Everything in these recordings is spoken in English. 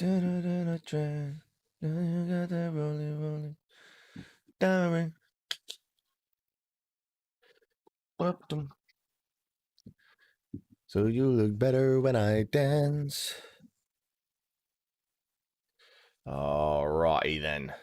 Trend. You got that rolling. Diamond. So you look better when I dance. Alrighty then.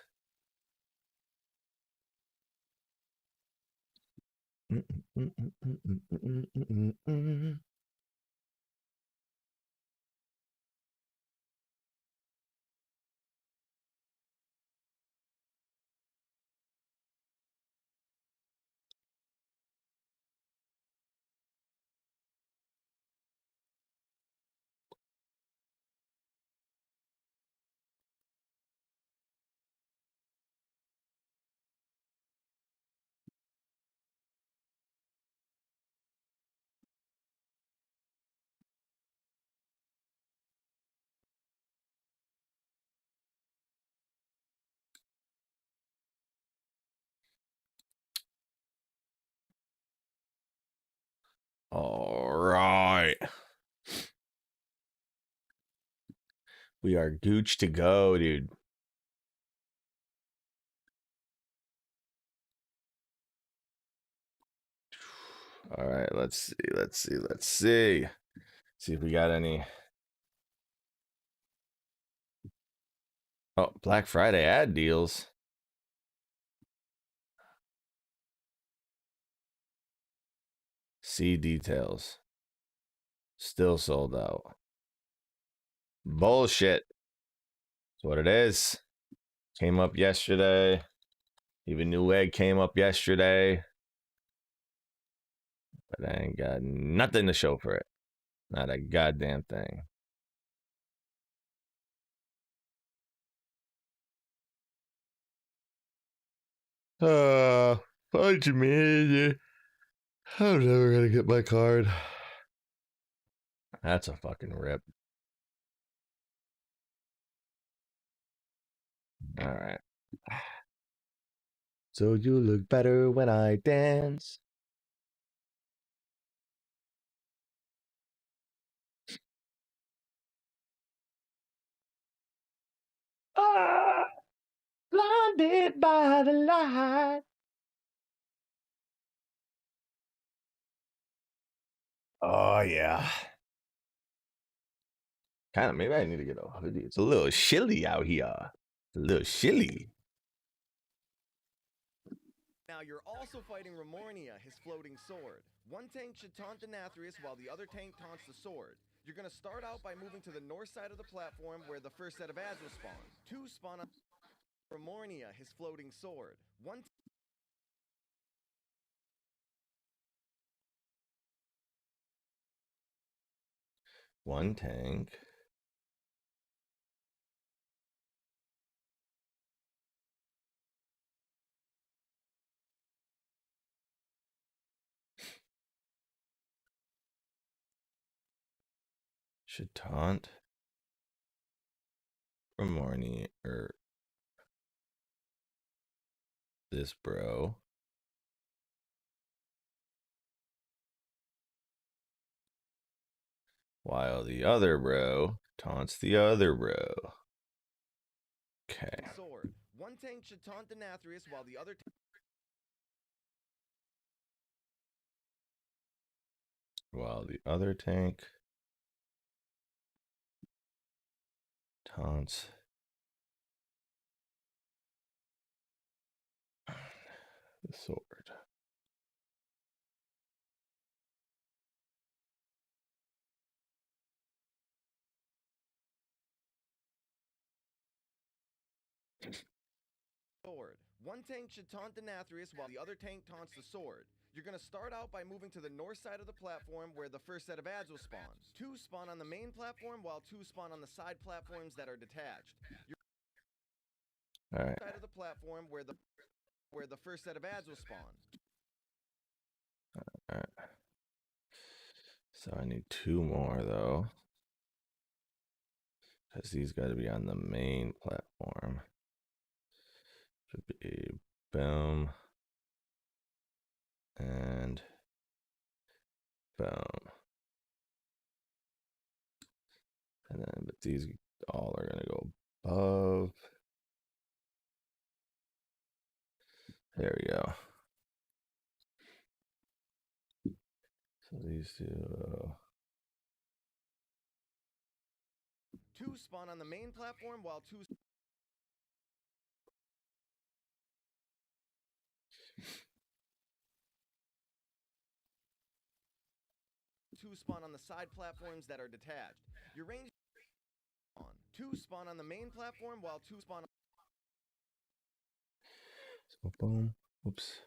All right. We are gooch to go, dude. All right, let's see. See if we got any. Oh, Black Friday ad deals. See details. Still sold out. Bullshit. That's what it is. Came up yesterday. Even New Egg came up yesterday. But I ain't got nothing to show for it. Not a goddamn thing. Fudge me. I'm never gonna get my card. That's a fucking rip. All right. So you look better when I dance. Ah, blinded by the light. Oh yeah. Kind of. Maybe I need to get a hoodie. It's a little chilly out here. A little chilly. Now you're also fighting Remornia, his floating sword. One tank should taunt Denathrius while the other tank taunts the sword. You're gonna start out by moving to the north side of the platform where the first set of ads will spawn. 2 spawn on Remornia, his floating sword. One tank. Should taunt Remornia or this bro. While the other bro taunts the other bro. Okay. Sword. One tank should taunt Denathrius while the other tank taunts the sword. sword. One tank should taunt Denathrius while the other tank taunts the sword. You're gonna start out by moving to the north side of the platform where the first set of ads will spawn. 2 spawn on the main platform while 2 spawn on the side platforms that are detached. All right. Side of the platform where the first set of ads will spawn. All right. So I need 2 more though. Because these got to be on the main platform. Should be boom. And boom. And then, but these All are going to go above. There we go. So these two. Two spawn on the main platform while two spawn on the side platforms that are detached. Your range on. Two spawn on the main platform while two spawn on So boom. Oops.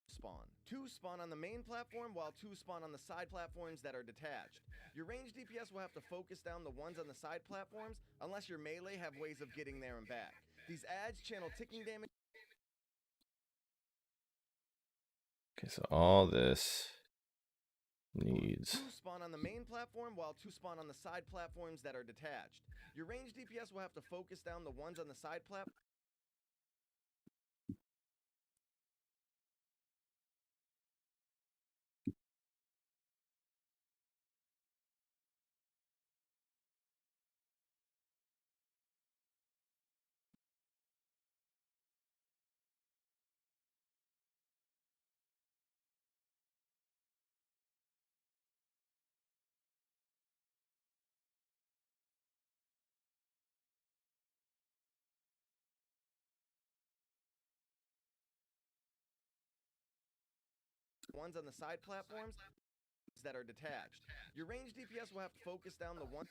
spawn. Two spawn on the main platform while two spawn on the side platforms that are detached. Your range DPS will have to focus down the ones on the side platforms unless your melee have ways of getting there and back. These adds channel ticking damage. Okay, so all this needs. Two spawn on the main platform while two spawn on the side platforms that are detached. Your range DPS will have to focus down the ones on the side platform. Ones on the side platforms that are detached. Your range DPS will have to focus down the one.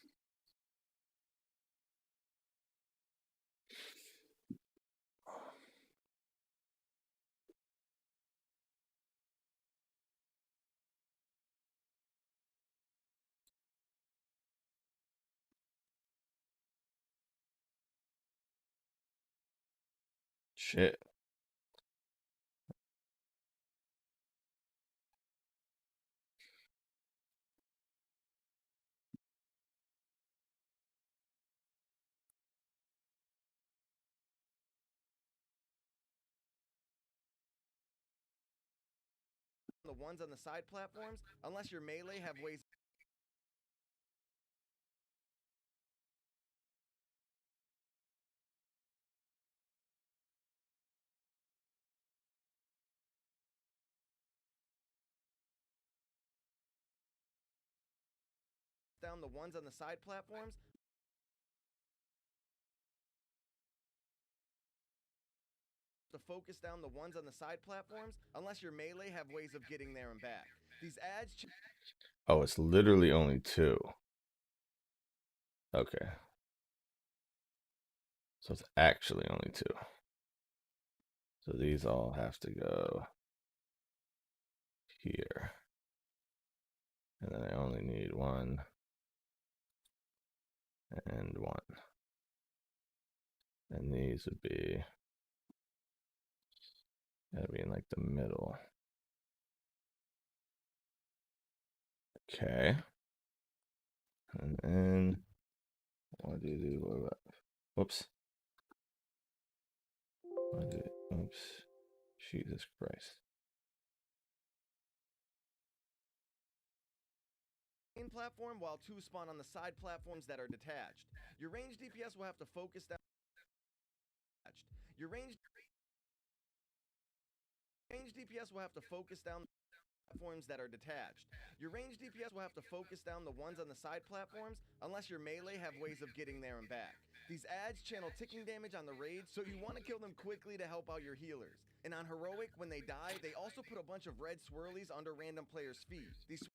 Shit. The ones on the side platforms unless your melee have ways. Down the ones on the side platforms. To focus down the ones on the side platforms unless your melee have ways of getting there and back. These adds. Oh, it's literally only two. Okay. So it's actually only two. So these all have to go here. And then I only need one and one. And these would be, that'd be in like the middle. Okay. And then what do you do? Whoops. Oops. Jesus Christ. Main platform while two spawn on the side platforms that are detached. Your range DPS will have to focus down. Your range DPS will have to focus down platforms that are detached. Your range DPS will have to focus down the ones on the side platforms unless your melee have ways of getting there and back. These adds channel ticking damage on the raids, so you want to kill them quickly to help out your healers. And on heroic, when they die, they also put a bunch of red swirlies under random players' feet. These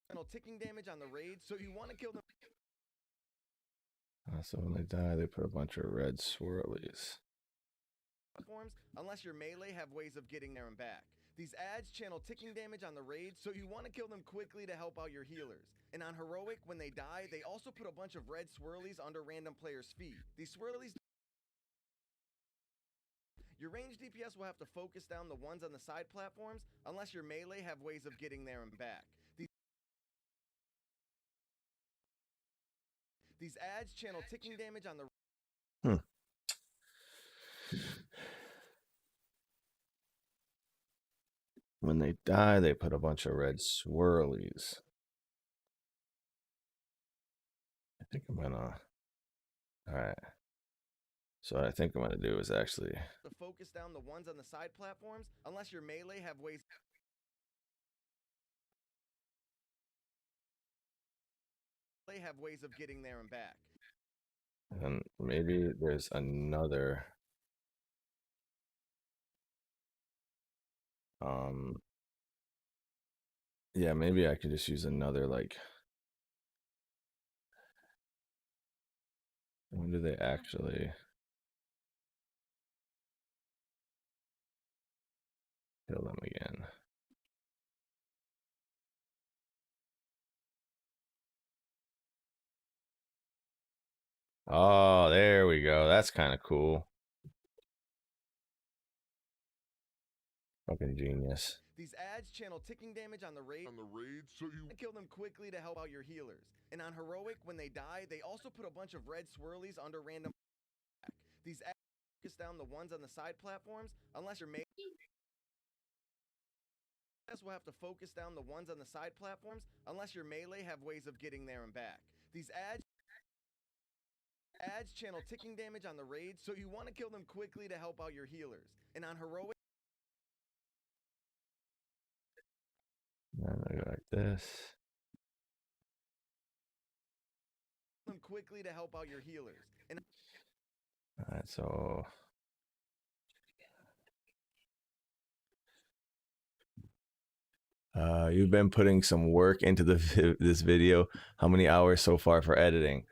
channel ticking damage on the raids, so you want to kill them. So when they die, they put a bunch of red swirlies. Unless your melee have ways of getting there and back. These adds channel ticking damage on the raids, so you want to kill them quickly to help out your healers. And on heroic, when they die, they also put a bunch of red swirlies under random players' feet. These swirlies. Your range DPS will have to focus down the ones on the side platforms unless your melee have ways of getting there and back. These adds channel ticking damage on the. when they die, they put a bunch of red swirlies. I think I'm gonna. All right. So what I think I'm gonna do is actually To focus down the ones on the side platforms, unless your melee have ways. They have ways of getting there and back. and maybe there's another. Yeah, maybe I could just use another like. When do they actually kill them again? Oh, there we go. That's kind of cool. Fucking genius. These ads channel ticking damage on the raid, so you kill them quickly to help out your healers. And on heroic, when they die, they also put a bunch of red swirlies under random. These ads focus down the ones on the side platforms, unless your melee will have to focus down the ones on the side platforms, unless your melee have ways of getting there and back. These ads channel ticking damage on the raid, so you want to kill them quickly to help out your healers. And on heroic, And I go like this. them quickly to help out your healers. And All right, so you've been putting some work into this video. How many hours so far for editing?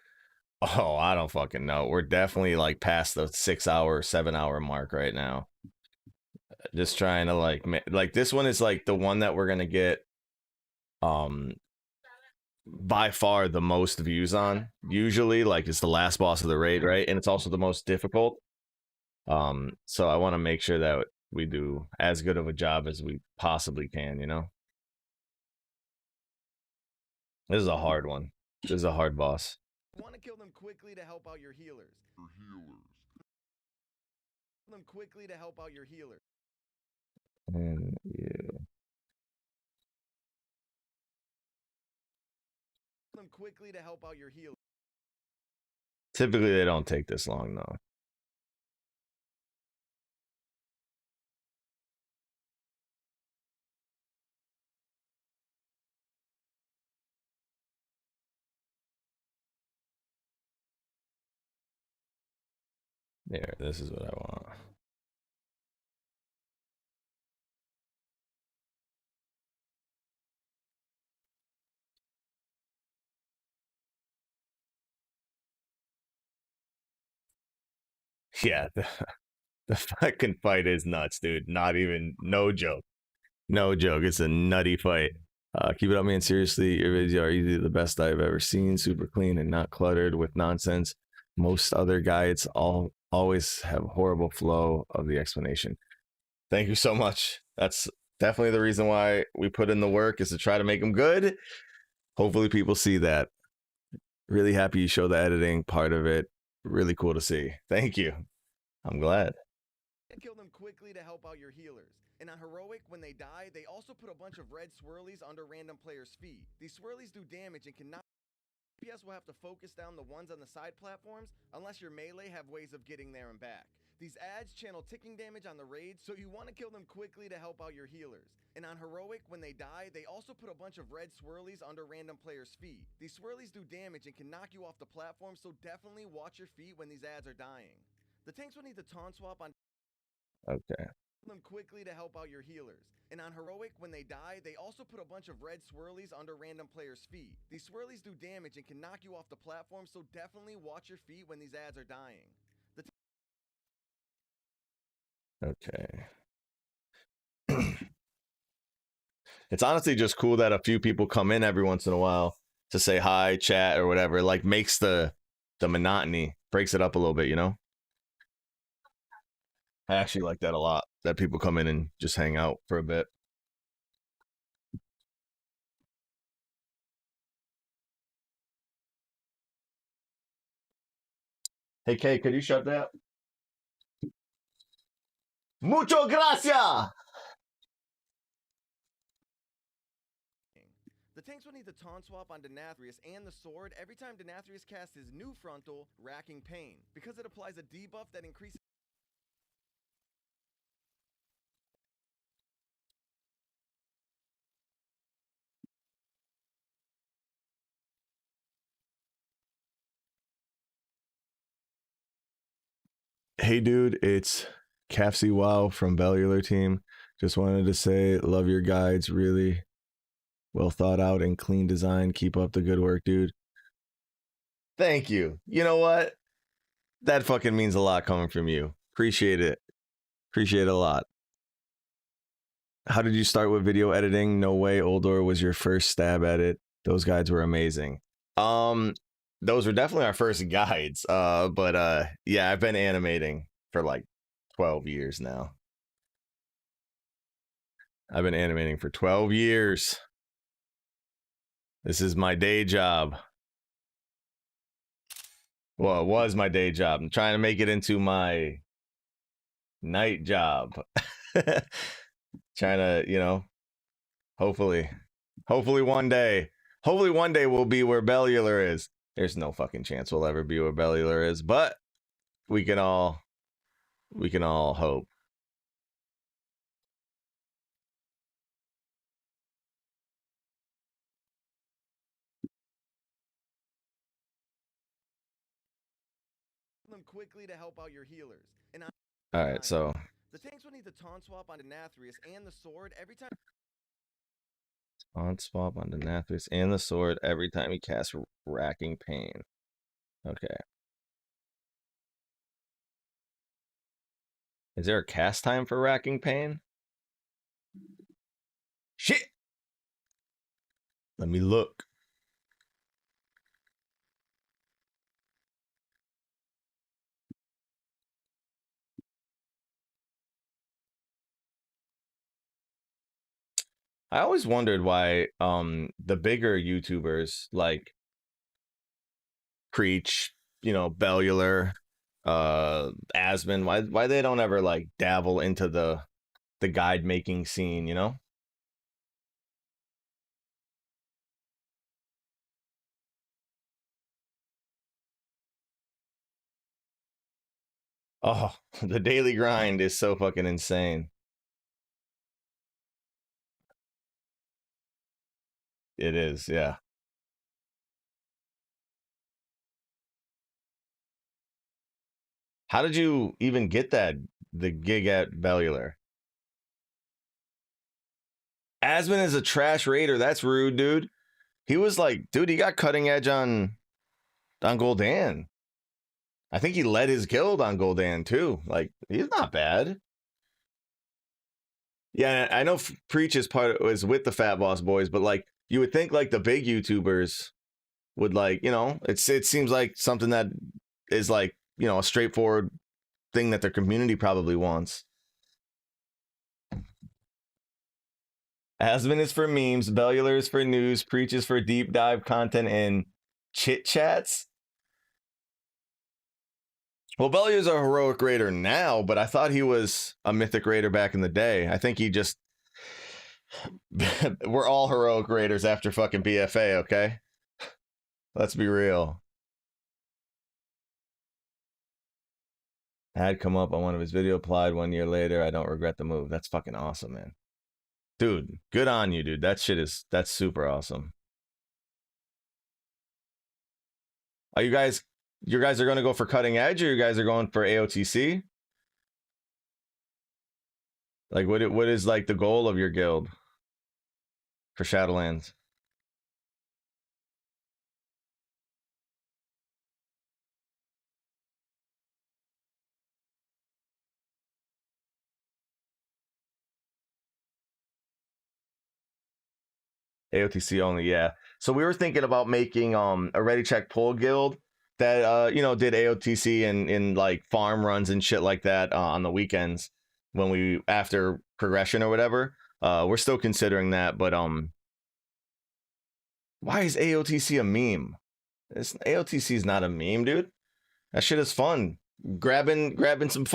Oh, I don't fucking know. We're definitely like past the 6 hour, 7 hour mark right now. Just trying to like this one is like the one that we're gonna get by far the most views on. Usually, like it's the last boss of the raid, right? And it's also the most difficult. So I want to make sure that we do as good of a job as we possibly can, you know? This is a hard one. This is a hard boss. you want to kill them quickly to help out your healers. Kill them quickly to help out your healers. And yeah. Kill them quickly to help out your healers. Typically, they don't take this long, though. There, this is what I want. Yeah, the fucking fight is nuts, dude. Not even, no joke. No joke. It's a nutty fight. Keep it up, man. Seriously, your videos are easily the best I've ever seen. Super clean and not cluttered with nonsense. Most other guides always have horrible flow of the explanation. Thank you so much. That's definitely the reason why we put in the work, is to try to make them good. Hopefully people see that. Really happy you show the editing part of it. Really cool to see. Thank you. I'm glad. Kill them quickly to help out your healers. And on heroic, when they die, they also put a bunch of red swirlies under random players' feet. These swirlies do damage and cannot. DPS will have to focus down the ones on the side platforms, unless your melee have ways of getting there and back. These ads channel ticking damage on the raid, so you want to kill them quickly to help out your healers. And on heroic, when they die, they also put a bunch of red swirlies under random players' feet. These swirlies do damage and can knock you off the platform, so definitely watch your feet when these ads are dying. The tanks will need to taunt swap on. Okay. Them quickly to help out your healers. And on heroic, when they die, they also put a bunch of red swirlies under random players' feet. These swirlies do damage and can knock you off the platform, so definitely watch your feet when these ads are dying. Okay. It's honestly just cool that a few people come in every once in a while to say hi, chat, or whatever. Like makes the monotony, breaks it up a little bit, you know? I actually like that a lot, that people come in and just hang out for a bit. Hey, Kay, could you shut that? Mucho gracias! tanks will need the taunt swap on Denathrius and the sword every time Denathrius casts his new frontal, Racking Pain, because it applies a debuff that increases. Hey dude, it's Cafsy Wow from Bellular Team. Just wanted to say, love your guides, really well thought out and clean design. Keep up the good work, dude. Thank you. You know what? That fucking means a lot coming from you. Appreciate it. Appreciate it a lot. How did you start with video editing? No way Oldor was your first stab at it. Those guides were amazing. Those were definitely our first guides. But yeah, I've been animating for like 12 years now. I've been animating for 12 years. This is my day job. Well, it was my day job. I'm trying to make it into my night job. Trying to, you know, hopefully one day we'll be where Bellular is. There's no fucking chance we'll ever be where Bellular is, but we can all hope. Them quickly to help out your healers. And all right, so the tanks will need the taunt swap on Denathrius and the sword every time. Taunt swap on Denathrius and the sword every time he casts Racking Pain. Okay. Is there a cast time for Racking Pain? Shit! Let me look. I always wondered why the bigger YouTubers like Preach, you know, Bellular, Asmon, why they don't ever like dabble into the guide making scene, you know? Oh, the daily grind is so fucking insane. It is, yeah. How did you even get the gig at Bellular? Asmon is a trash raider. That's rude, dude. He was like, dude, he got cutting edge on Gul'dan. I think he led his guild on Gul'dan too. Like, he's not bad. Yeah, I know Preach was with the Fat Boss Boys, but like you would think like the big YouTubers would like, you know, it seems like something that is like, you know, a straightforward thing that their community probably wants. Asmon is for memes, Bellular is for news, Preach is for deep dive content and chit chats. Well, Bellular's a heroic raider now, but I thought he was a mythic raider back in the day. I think he just we're all heroic raiders after fucking BFA, okay? Let's be real. Had come up on one of his video, applied 1 year later. I don't regret the move. That's fucking awesome, man. Dude, good on you, dude. That's super awesome. Are you guys are going to go for cutting edge, or you guys are going for AOTC? Like, what is like the goal of your guild for Shadowlands? AOTC only, yeah. So we were thinking about making a Ready Check Pull guild that you know, did AOTC in like farm runs and shit like that on the weekends when we after progression or whatever. We're still considering that, but why is AOTC a meme? AOTC is not a meme, dude. That shit is fun. Grabbing some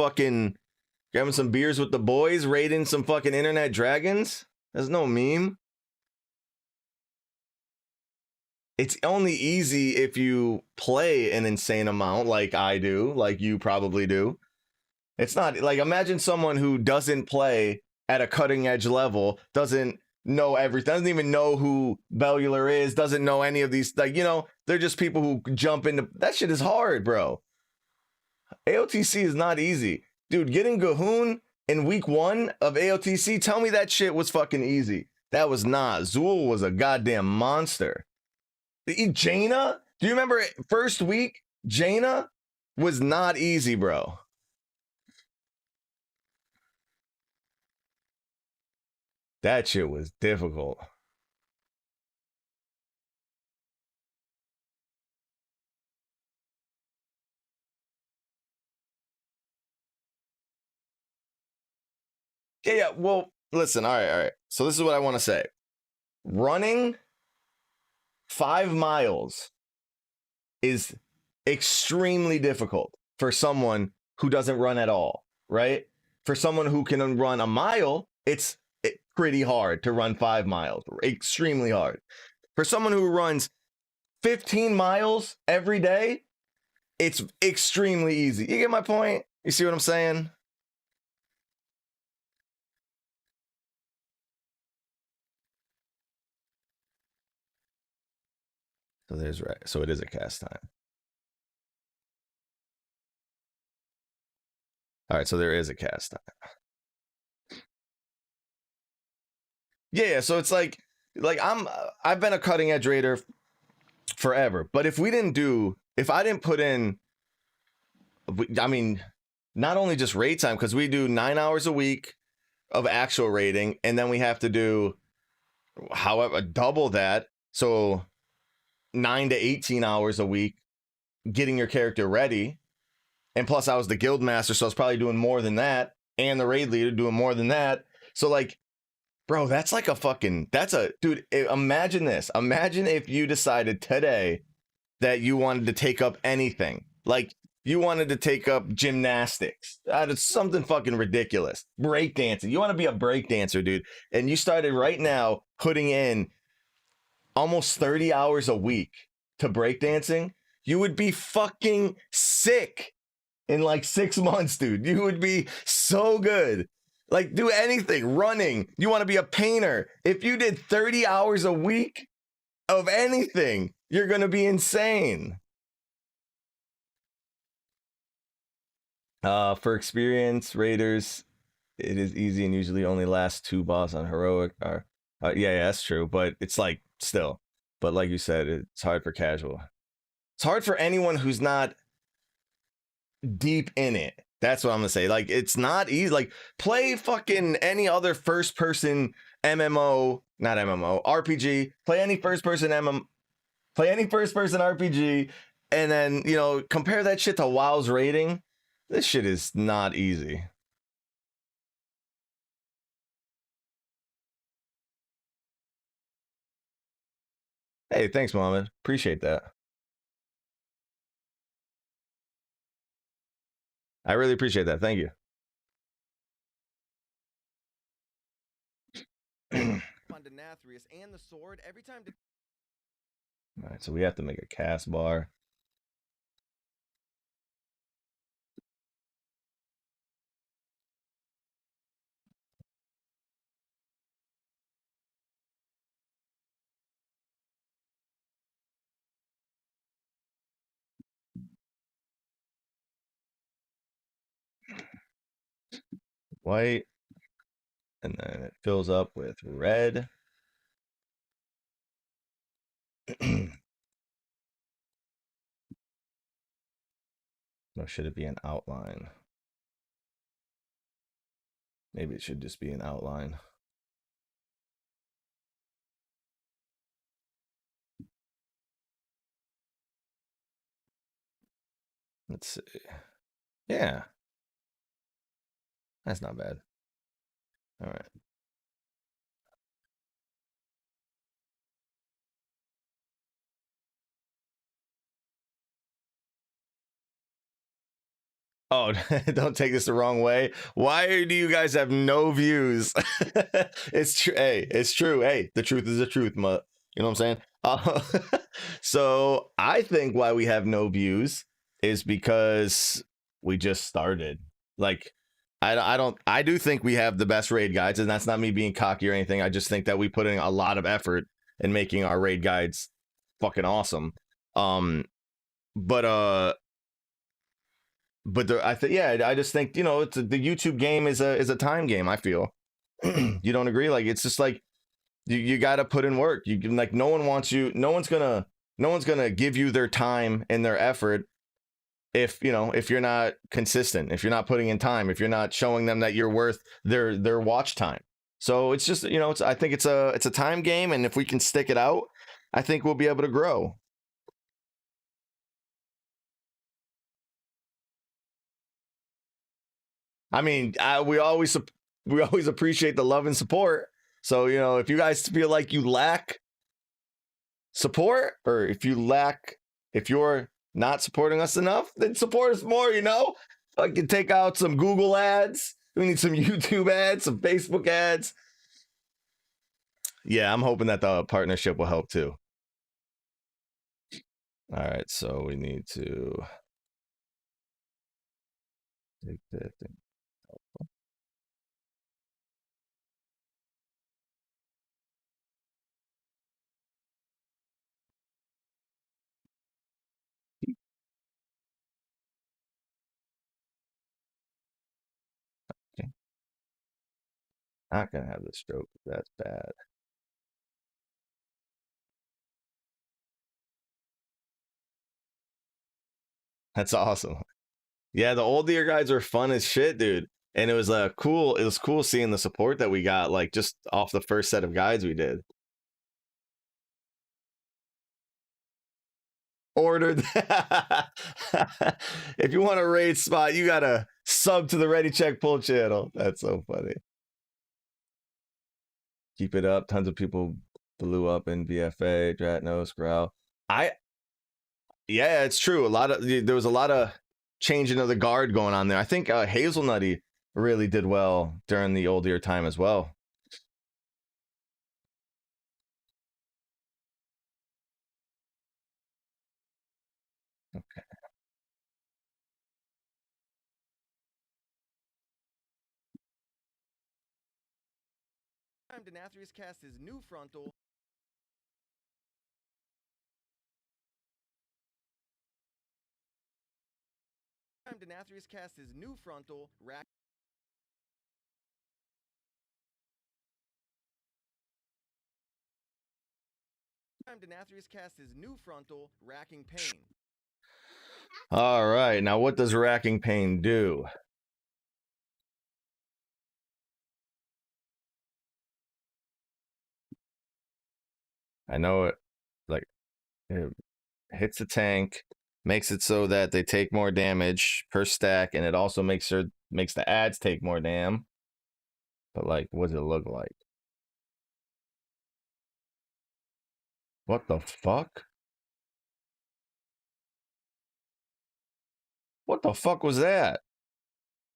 beers with the boys, raiding some fucking internet dragons. There's no meme. it's only easy if you play an insane amount like I do, like you probably do. It's not like, imagine someone who doesn't play at a cutting edge level, doesn't know everything, doesn't even know who Bellular is, doesn't know any of these, like, you know, they're just people who jump into that shit is hard, bro. AOTC is not easy. Dude, getting Gahoon in week 1 of AOTC, tell me that shit was fucking easy. That was not. Zool was a goddamn monster. Jaina? Do you remember first week? Jaina was not easy, bro. That shit was difficult. Yeah. Well, listen. All right. So this is what I want to say. Running 5 miles is extremely difficult for someone who doesn't run at all, right? For someone who can run a mile, it's pretty hard to run 5 miles, extremely hard. For someone who runs 15 miles every day, it's extremely easy. You get my point? You see what I'm saying? So there's right. So it is a cast time. All right, so there is a cast time. Yeah, so it's like I've been a cutting edge raider forever, but if I didn't put in, I mean, not only just raid time, because we do 9 hours a week of actual raiding, and then we have to do, however, double that, so 9 to 18 hours a week getting your character ready. And plus I was the guild master, so I was probably doing more than that, and the raid leader doing more than that. So like, bro, that's like dude, imagine this. Imagine if you decided today that you wanted to take up anything. Like, you wanted to take up gymnastics. It's something fucking ridiculous. Breakdancing. You want to be a breakdancer, dude. And you started right now putting in almost 30 hours a week to breakdancing. You would be fucking sick in like 6 months, dude. You would be so good. Like, do anything. Running. You want to be a painter. If you did 30 hours a week of anything, you're going to be insane. For experience raiders, it is easy and usually only lasts 2 boss on heroic. Yeah, that's true. But it's like, still. But like you said, it's hard for casual. It's hard for anyone who's not deep in it. That's what I'm gonna say. Like, it's not easy. Like, play fucking any other first person MMO, not MMO, RPG. Play any first person play any first person RPG, and then, you know, compare that shit to WoW's rating. This shit is not easy. Hey, thanks, Mohammed. Appreciate that. I really appreciate that. Thank you. On Denathrius and the sword every time. All right, so we have to make a cast bar. White, and then it fills up with red. Or should it be an outline? Maybe it should just be an outline. Let's see. Yeah. That's not bad. All right. Oh, don't take this the wrong way. Why do you guys have no views? It's true. Hey, it's true. Hey, the truth is the truth. You know what I'm saying? So I think why we have no views is because we just started. Like, I do think we have the best raid guides, and that's not me being cocky or anything. I just think that we put in a lot of effort in making our raid guides fucking awesome. Um, but I think, yeah, I just think, you know, the YouTube game is a time game. I feel you don't agree. Like, it's just like you got to put in work. You can, like, no one wants you. No one's gonna give you their time and their effort if, you know, if you're not consistent, if you're not putting in time, if you're not showing them that you're worth their watch time. So it's just, you know, I think it's a time game, and if we can stick it out, I think we'll be able to grow. I mean, we always appreciate the love and support. So, you know, if you guys feel like you lack support, or if you're not supporting us enough, then support us more. You know, I can take out some Google ads. We need some YouTube ads, some Facebook ads. Yeah, I'm hoping that the partnership will help too. All right, so we need to take that thing. Okay. Not gonna have the stroke. That's bad. That's awesome. Yeah, the old year guides are fun as shit, dude. And it was cool. It was cool seeing the support that we got, like, just off the first set of guides we did. Ordered. If you want a raid spot, you gotta sub to the Ready Check Pull channel. That's so funny. Keep it up. Tons of people blew up in BFA, Dratnos, Growl. Yeah, it's true. There was a lot of changing of the guard going on there. I think Hazelnutty really did well during the old year time as well. Okay. Time Denathrius cast his new frontal. Time Denathrius cast his new frontal rack. Time Denathrius cast his new frontal racking pain. All right, now what does racking pain do? I know it, like, it hits the tank, makes it so that they take more damage per stack, and it also makes the ads take more damn. But, like, what does it look like? What the fuck? What the fuck was that?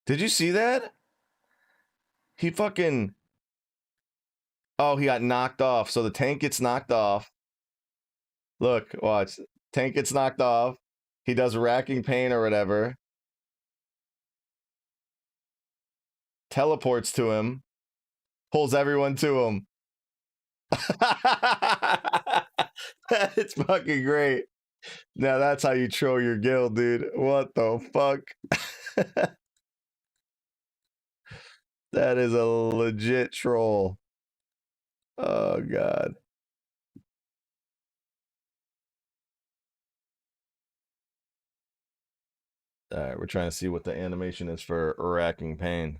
Did you see that? He fucking... Oh, he got knocked off. So the tank gets knocked off. Look, watch. Tank gets knocked off. He does racking pain or whatever. Teleports to him. Pulls everyone to him. It's fucking great. Now that's how you troll your guild, dude. What the fuck? That is a legit troll. Oh god. All right, we're trying to see what the animation is for racking pain.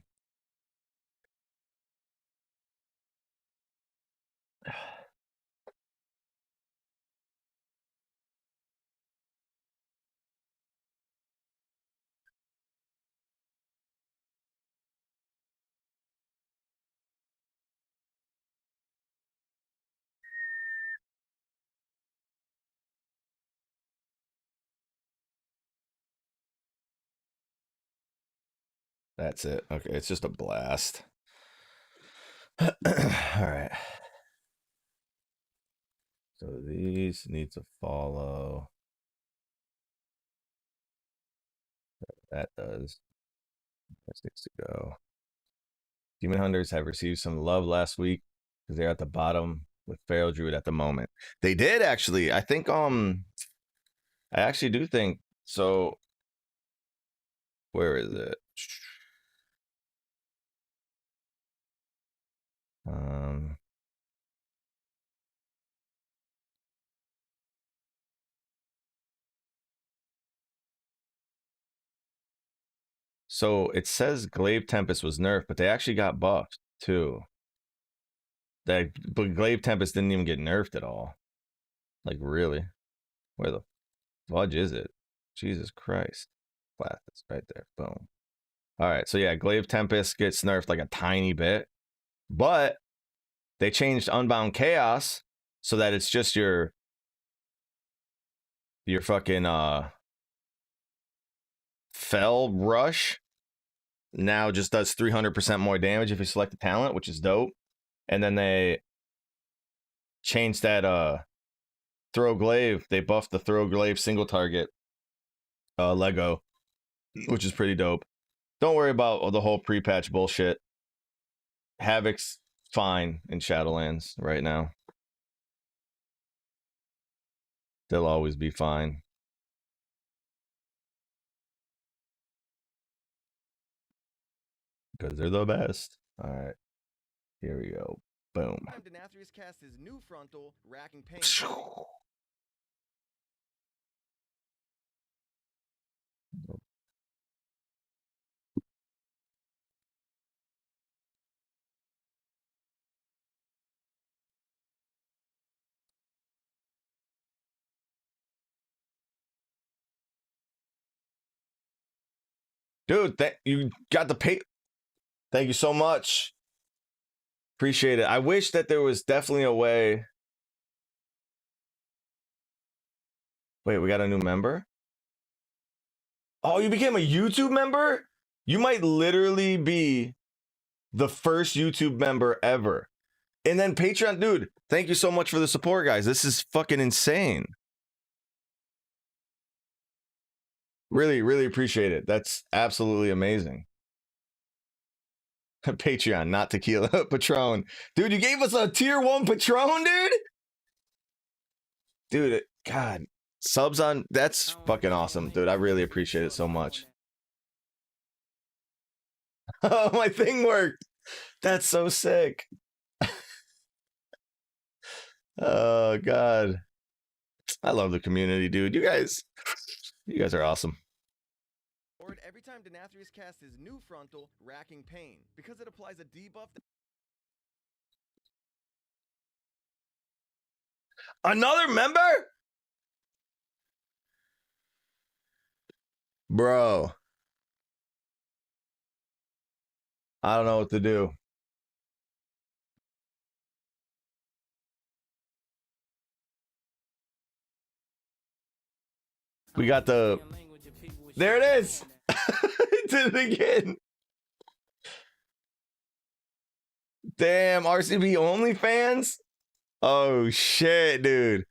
That's it. Okay, it's just a blast. All right. So these need to follow. That does. This needs to go. Demon Hunters have received some love last week because they're at the bottom with Feral Druid at the moment. They did actually. I think I actually do think so. Where is it? So it says Glaive Tempest was nerfed, but they actually got buffed too. But Glaive Tempest didn't even get nerfed at all. Like, really? Where the fudge is it? Jesus Christ. It's right there. Boom. All right. So yeah, Glaive Tempest gets nerfed like a tiny bit, but they changed Unbound Chaos so that it's just your fucking Fell Rush now just does 300% more damage if you select the talent, which is dope. And then they changed that Throw Glaive. They buffed the Throw Glaive single target Lego, which is pretty dope. Don't worry about the whole pre-patch bullshit. Havoc's fine in Shadowlands right now. They'll always be fine. Because they're the best. All right. Here we go. Boom. Denathrius cast his new frontal, racking pain. Dude, you got the pay. Thank you so much. Appreciate it. I wish that there was definitely a way. Wait, we got a new member? Oh, you became a YouTube member? You might literally be the first YouTube member ever. And then Patreon, dude, thank you so much for the support, guys. This is fucking insane. Really, really appreciate it. That's absolutely amazing. Patreon, not tequila. Patron. Dude, you gave us a tier 1 Patron, dude? Dude, God. Subs on... That's fucking awesome, dude. I really appreciate it so much. Oh, my thing worked. That's so sick. Oh, God. I love the community, dude. You guys are awesome. Every time Denathrius casts his new frontal, racking pain, because it applies a debuff. Another member? Bro. I don't know what to do. We got the... There it is! Did it again. Damn, RCB OnlyFans? Oh, shit, dude.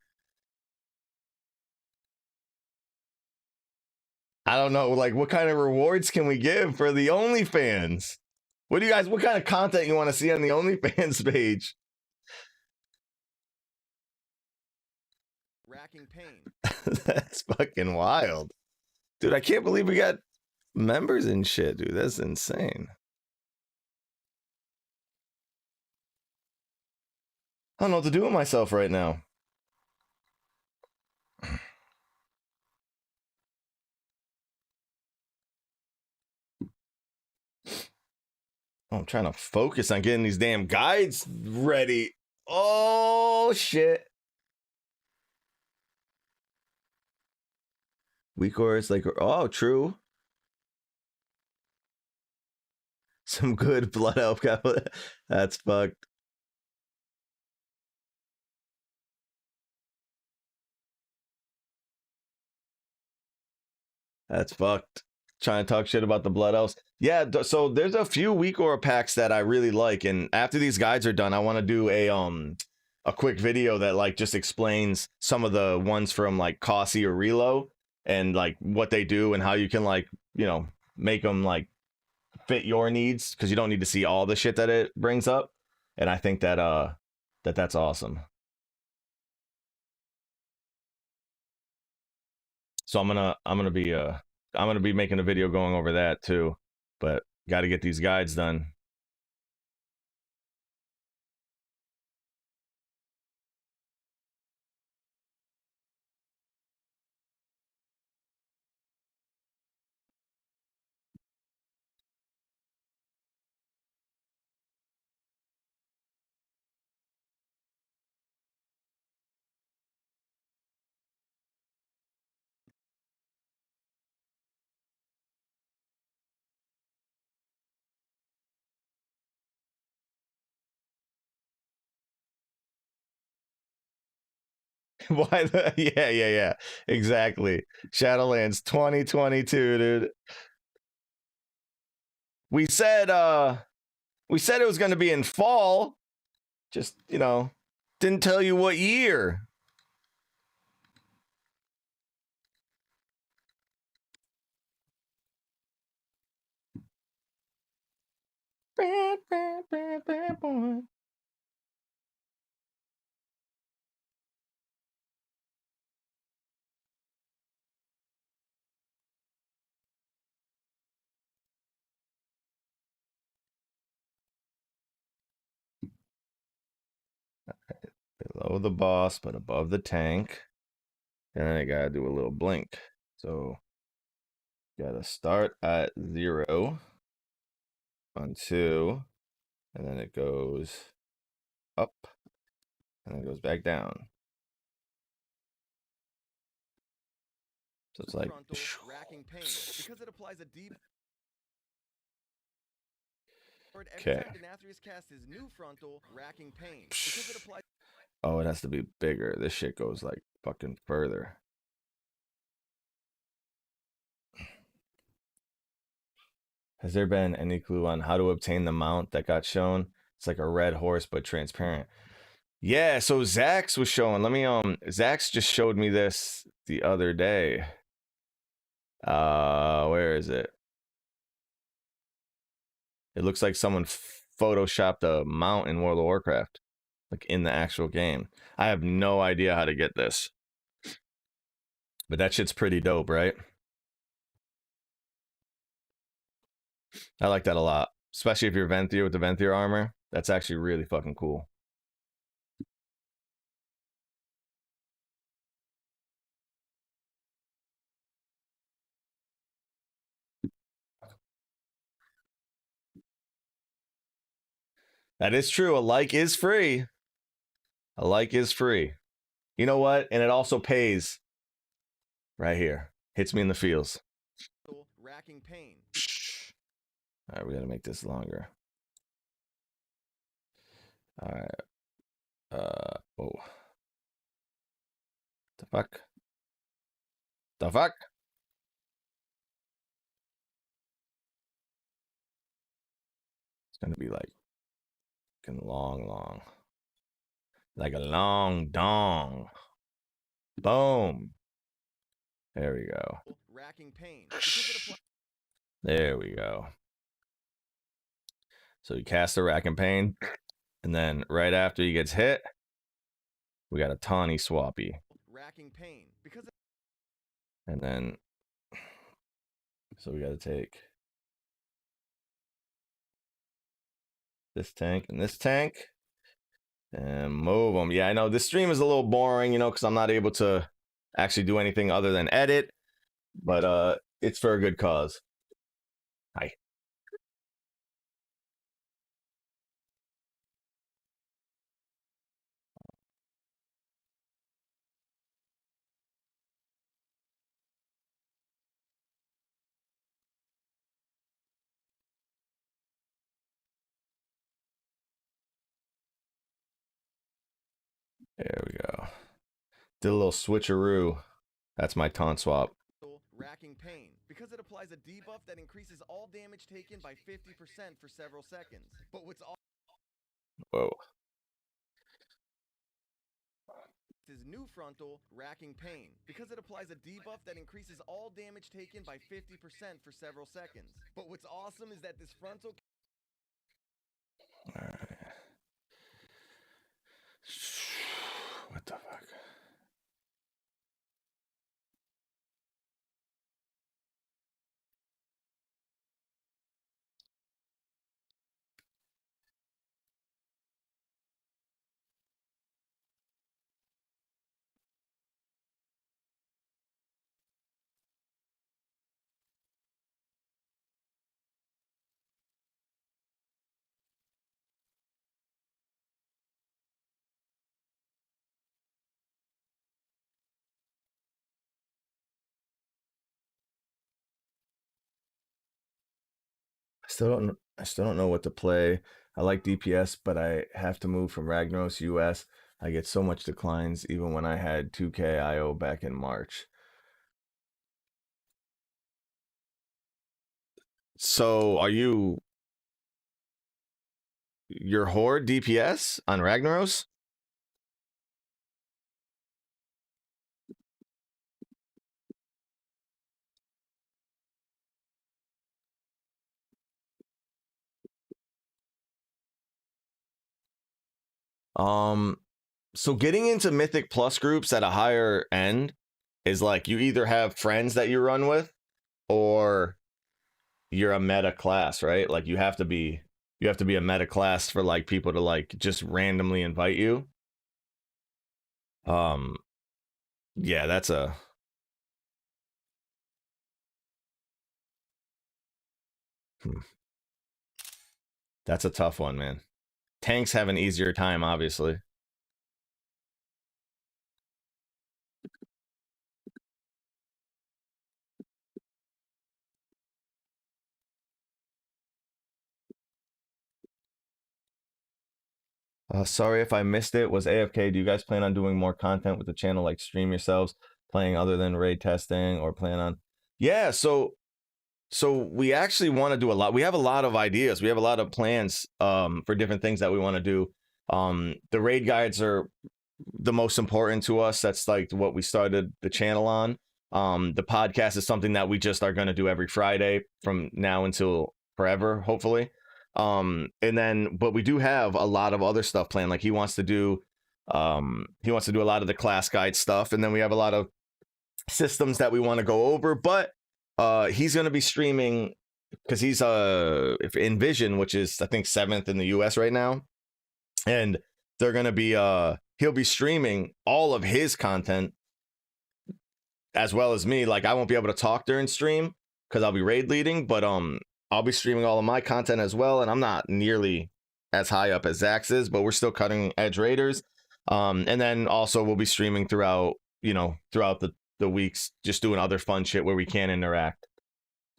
I don't know, like, what kind of rewards can we give for the OnlyFans? What kind of content you want to see on the OnlyFans page? Racking pain. That's fucking wild. Dude, I can't believe we got members and shit, dude. That's insane. I don't know what to do with myself right now. Oh, I'm trying to focus on getting these damn guides ready. Oh, shit. Weak ores, like, oh, true. Some good blood elf. That's fucked. That's fucked. Trying to talk shit about the blood elves. Yeah, so there's a few weak aura packs that I really like, and after these guides are done, I want to do a quick video that like just explains some of the ones from like Kasi or Relo and like what they do and how you can like, you know, make them like fit your needs, because you don't need to see all the shit that it brings up. And I think that that's awesome. So I'm gonna be making a video going over that too, but got to get these guides done. Why the yeah, exactly. Shadowlands 2022, dude. We said it was gonna be in fall. Just, you know, didn't tell you what year. Below the boss, but above the tank. And then I gotta do a little blink. So gotta start at 0 on 2, and then it goes up, and then it goes back down. So it's like racking pain because it applies a deep. Okay. Every time Denathrius casts his new frontal, racking pain because it applies. Oh, it has to be bigger. This shit goes like fucking further. Has there been any clue on how to obtain the mount that got shown? It's like a red horse, but transparent. Yeah, so Zax was showing. Let me Zax just showed me this the other day. Where is it? It looks like someone photoshopped a mount in World of Warcraft, like in the actual game. I have no idea how to get this, but that shit's pretty dope, right? I like that a lot, especially if you're Venthir with the Venthir armor. That's actually really fucking cool. That is true. A like is free. A like is free. You know what? And it also pays. Right here. Hits me in the feels. Racking pain. All right, we gotta make this longer. All right. Oh. The fuck? The fuck? It's gonna be like long. Like a long dong. Boom. There we go. Racking pain. There we go. So you cast the rack and pain, and then right after he gets hit, we got a tawny swappy. Racking pain because. And then, so we got to take this tank and this tank and move them. Yeah, I know this stream is a little boring, you know, because I'm not able to actually do anything other than edit, but it's for a good cause. Hi. There we go. Did a little switcheroo. That's my taunt swap. Racking pain because it applies a debuff that increases all damage taken by 50% for several seconds. But what's all. Whoa. frontal, racking pain, because it applies a debuff that increases all damage taken by 50% for several seconds. But what's awesome is that this frontal... All right. What the fuck? I still don't know what to play. I like DPS, but I have to move from Ragnaros US. I get so much declines even when I had 2K IO back in March. So are you your horde DPS on Ragnaros? So getting into Mythic Plus groups at a higher end is like you either have friends that you run with or you're a meta class, right? Like you have to be a meta class for like people to like just randomly invite you. Yeah, that's a that's a tough one, man. Tanks have an easier time, obviously. Sorry if I missed it. Was AFK. Do you guys plan on doing more content with the channel, like stream yourselves playing other than raid testing, or plan on? Yeah, so we actually want to do a lot. We have a lot of ideas. We have a lot of plans for different things that we want to do. The raid guides are the most important to us. That's like what we started the channel on. The podcast is something that we just are going to do every Friday from now until forever, hopefully. And then, but we do have a lot of other stuff planned. Like he wants to do a lot of the class guide stuff, and then we have a lot of systems that we want to go over. But he's going to be streaming because he's in Vision, which is I think 7th in the US right now, and they're going to be he'll be streaming all of his content as well as me. Like I won't be able to talk during stream because I'll be raid leading, but I'll be streaming all of my content as well, and I'm not nearly as high up as Zax is, but we're still cutting edge raiders. And then also we'll be streaming throughout the weeks, just doing other fun shit where we can interact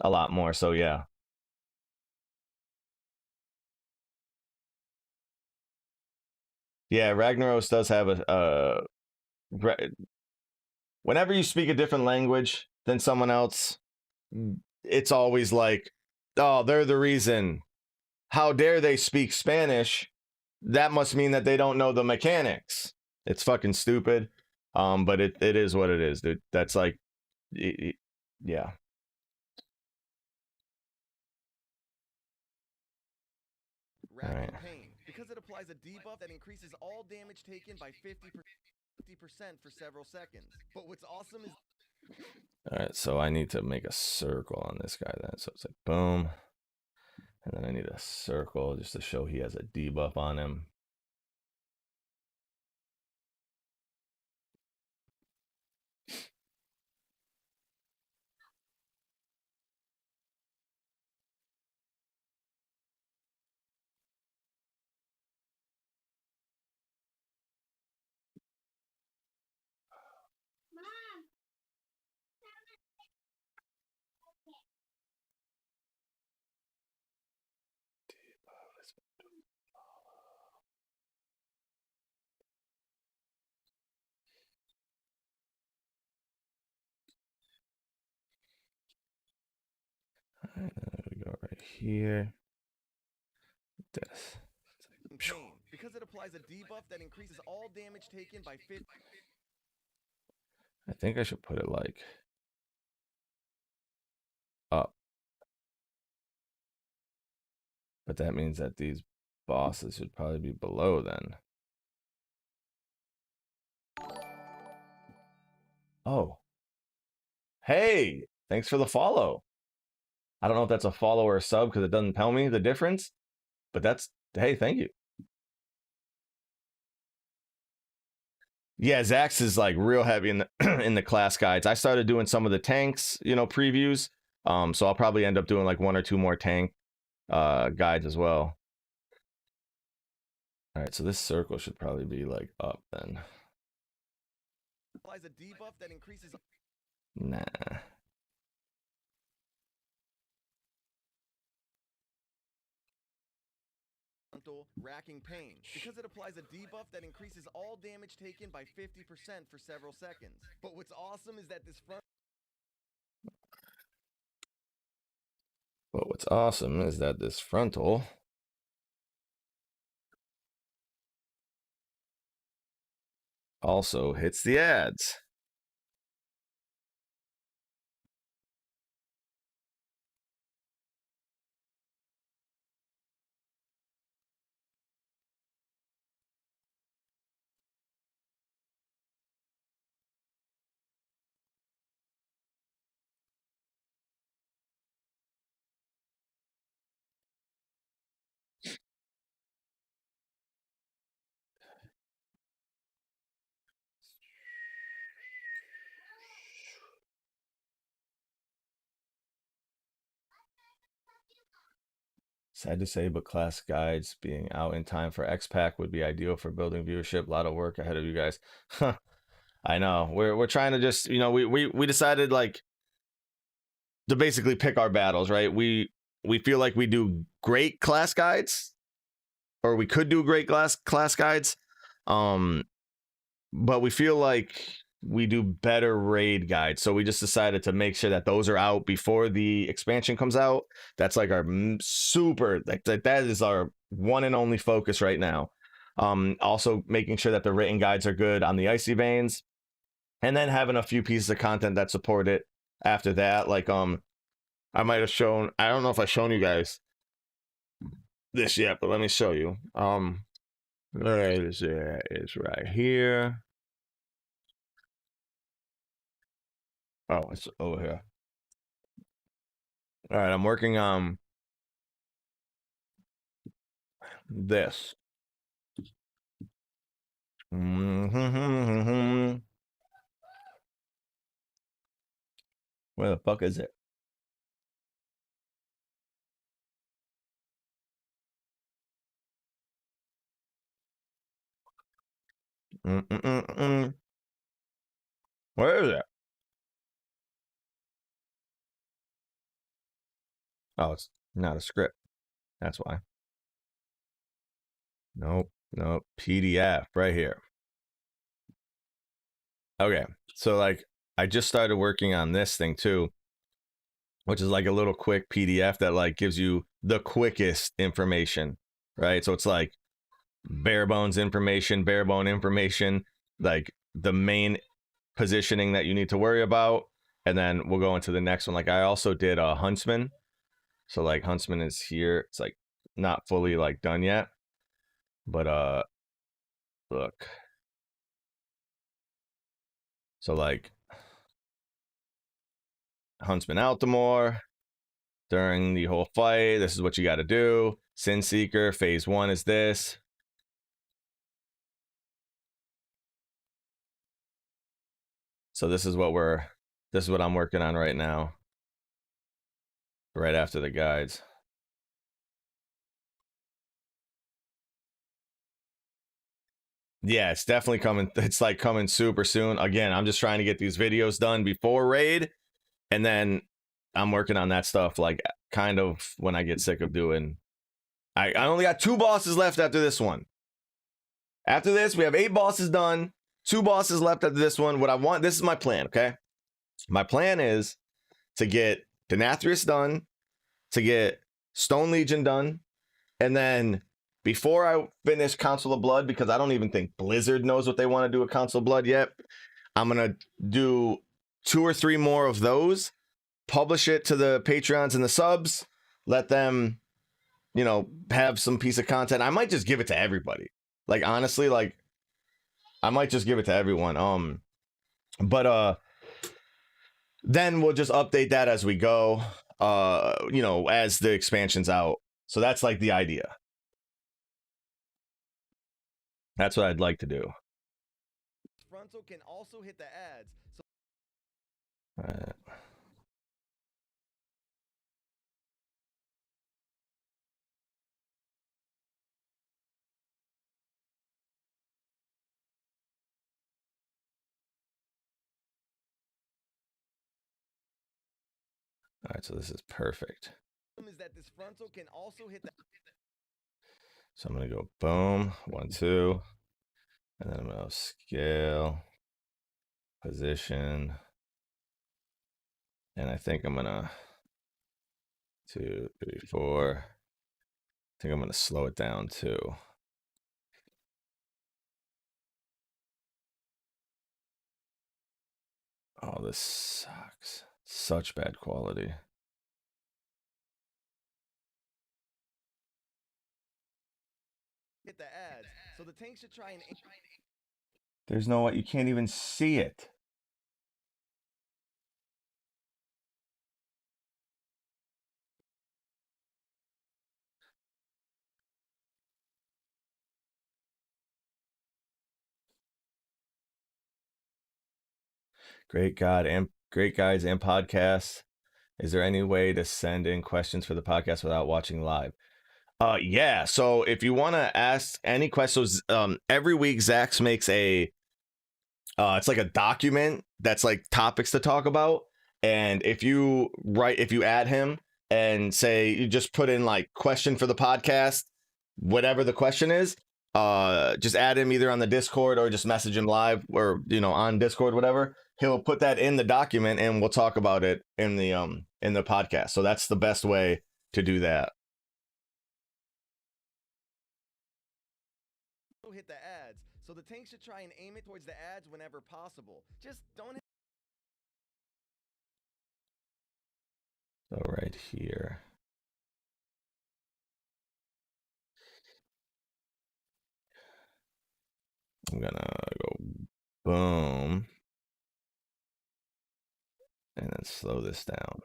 a lot more. So yeah. Yeah, Ragnaros does have whenever you speak a different language than someone else, it's always like, oh, they're the reason. How dare they speak Spanish? That must mean that they don't know the mechanics. It's fucking stupid. But it is what it is, dude. That's like, yeah. Racking right. Pain, because it applies a debuff that increases all damage taken by 50% for several seconds. But what's awesome is... All right, so I need to make a circle on this guy then. So it's like boom. And then I need a circle just to show he has a debuff on him. Alright, there we go right here. This. Pain, because it applies a debuff that increases all damage taken by 50%. But what's awesome is that this frontal racking pain, because it applies a debuff that increases all damage taken by 50% for several seconds. But what's awesome is that this frontal racking pain, because it applies a debuff that increases all damage taken by 50% for several seconds. I think I should put it like up. But that means that these bosses should probably be below then. Oh. Hey, thanks for the follow. I don't know if that's a follow or a sub because it doesn't tell me the difference, but that's, hey, thank you. Yeah, Zax is like real heavy in the in the class guides. I started doing some of the tanks, previews. So I'll probably end up doing like 1 or 2 more tank guides as well. All right, so this circle should probably be like up then. Applies a debuff that increases. Nah. Racking pain because it applies a debuff that increases all damage taken by 50% for several seconds. But what's awesome is that this front. But what's awesome is that this frontal also hits the ads. Sad to say, but class guides being out in time for X-Pack would be ideal for building viewership. A lot of work ahead of you guys. I know. We're trying to just, we decided like to basically pick our battles, right? We feel like we do great class guides, or we could do great class guides. But we feel like we do better raid guides. So we just decided to make sure that those are out before the expansion comes out. That's like our super, that is our one and only focus right now. Also making sure that the written guides are good on the Icy Veins, and then having a few pieces of content that support it after that. Like, I might have shown, I don't know if I've shown you guys this yet, but let me show you. It's right here. Oh, it's over here. All right, I'm working on this. Where the fuck is it? Where is it? Oh, it's not a script. That's why. Nope. PDF right here. Okay. So like I just started working on this thing too, which is like a little quick PDF that like gives you the quickest information, right? So it's like bare bone information, like the main positioning that you need to worry about, and then we'll go into the next one. Like I also did a Huntsman. So like Huntsman is here. It's like not fully like done yet. But look. So like Huntsman Altamore during the whole fight, this is what you got to do. Sin Seeker phase 1 is this. So this is what I'm working on right now. Right after the guides. Yeah, it's definitely coming. It's like coming super soon. Again, I'm just trying to get these videos done before raid, and then I'm working on that stuff like kind of when I get sick of doing. I only got 2 bosses left after this one. After this, we have 8 bosses done. 2 bosses left after this one. What I want, this is my plan, okay? My plan is to get Denathrius done, to get Stone Legion done, and then before I finish Council of Blood, because I don't even think Blizzard knows what they want to do with Council of Blood yet, I'm going to do 2 or 3 more of those, publish it to the Patreons and the subs, let them, you know, have some piece of content. I might just give it to everybody. Like, honestly, like, I might just give it to everyone. But then we'll just update that as we go, you know, as the expansion's out. So that's like the idea. That's what I'd like to do. Frontal can also hit the ads. So All right. All right, so this is perfect. is that this frontal can also hit the So I'm going to go boom, 1, 2, and then I'm going to scale, position, and I think I'm going to 2, 3, 4. I think I'm going to slow it down too. Oh, this sucks. Such bad quality. hit the ads. So the tank should try and There's no way, you can't even see it. Great guides and podcasts. Is there any way to send in questions for the podcast without watching live? Yeah. So if you want to ask any questions, every week Zax makes a it's like a document that's like topics to talk about. And if you add him and say you just put in like question for the podcast, whatever the question is, just add him either on the Discord or just message him live or, you know, on Discord, whatever. He'll put that in the document and we'll talk about it in the podcast. So that's the best way to do that. hit the ads. So the tank should try and aim it towards the ads whenever possible. Just don't hit So right here. I'm gonna go boom. And then slow this down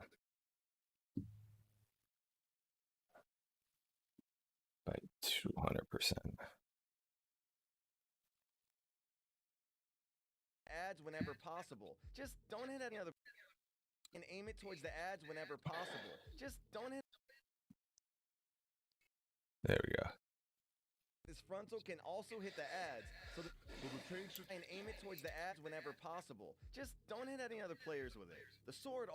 by 200%. ads whenever possible. Just don't hit any other and aim it towards the ads whenever possible. Just don't hit. There we go. This frontal can also hit the ads. So the tank should try and aim it towards the ads whenever possible. Just don't hit any other players with it. The sword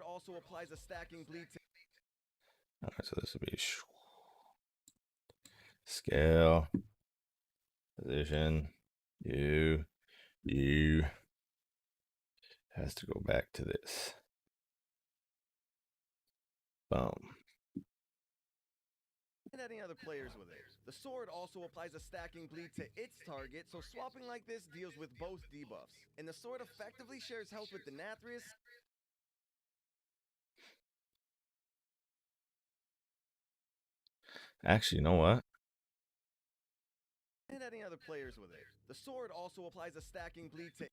also applies a stacking bleed to All right, so this will be scale, position, you has to go back to this. Boom. hit any other players with it. The sword also applies a stacking bleed to its target, so swapping like this deals with both debuffs. And the sword effectively shares health with Denathrius. Actually, you know what? Hit any other players with it. The sword also applies a stacking bleed to.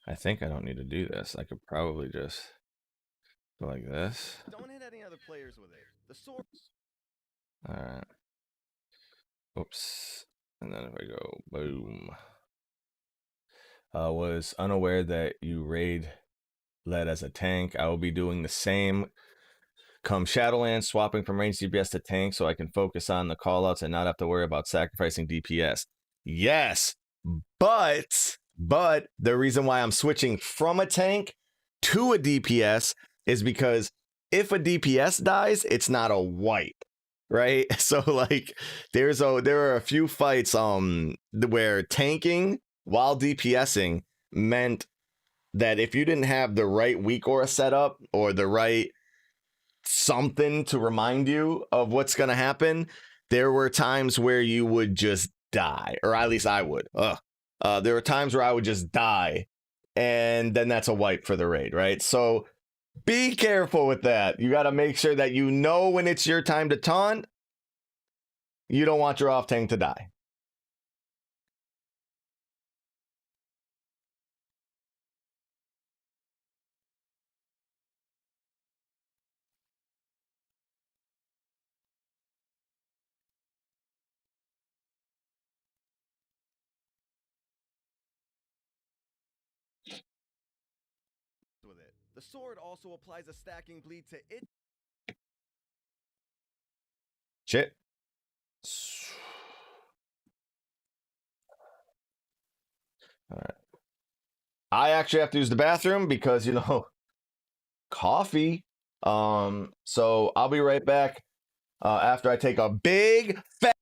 I think I don't need to do this. I could probably just go like this. Don't hit any other players with it. The sword. All right. Oops. And then if I go boom. Was unaware that you raid led as a tank. I will be doing the same come Shadowlands, swapping from range DPS to tank so I can focus on the callouts and not have to worry about sacrificing DPS. Yes, but the reason why I'm switching from a tank to a DPS is because if a DPS dies, it's not a wipe, right? So like there are a few fights where tanking while DPSing meant that if you didn't have the right weak aura setup or the right something to remind you of what's going to happen, there were times where you would just die, or at least I would. There were times where I would just die, and then that's a wipe for the raid, right? So be careful with that. You got to make sure that you know when it's your time to taunt. You don't want your off tank to die. with it. The sword also applies a stacking bleed to it. Shit. All right. I actually have to use the bathroom because, you know, coffee. So I'll be right back after I take a big fat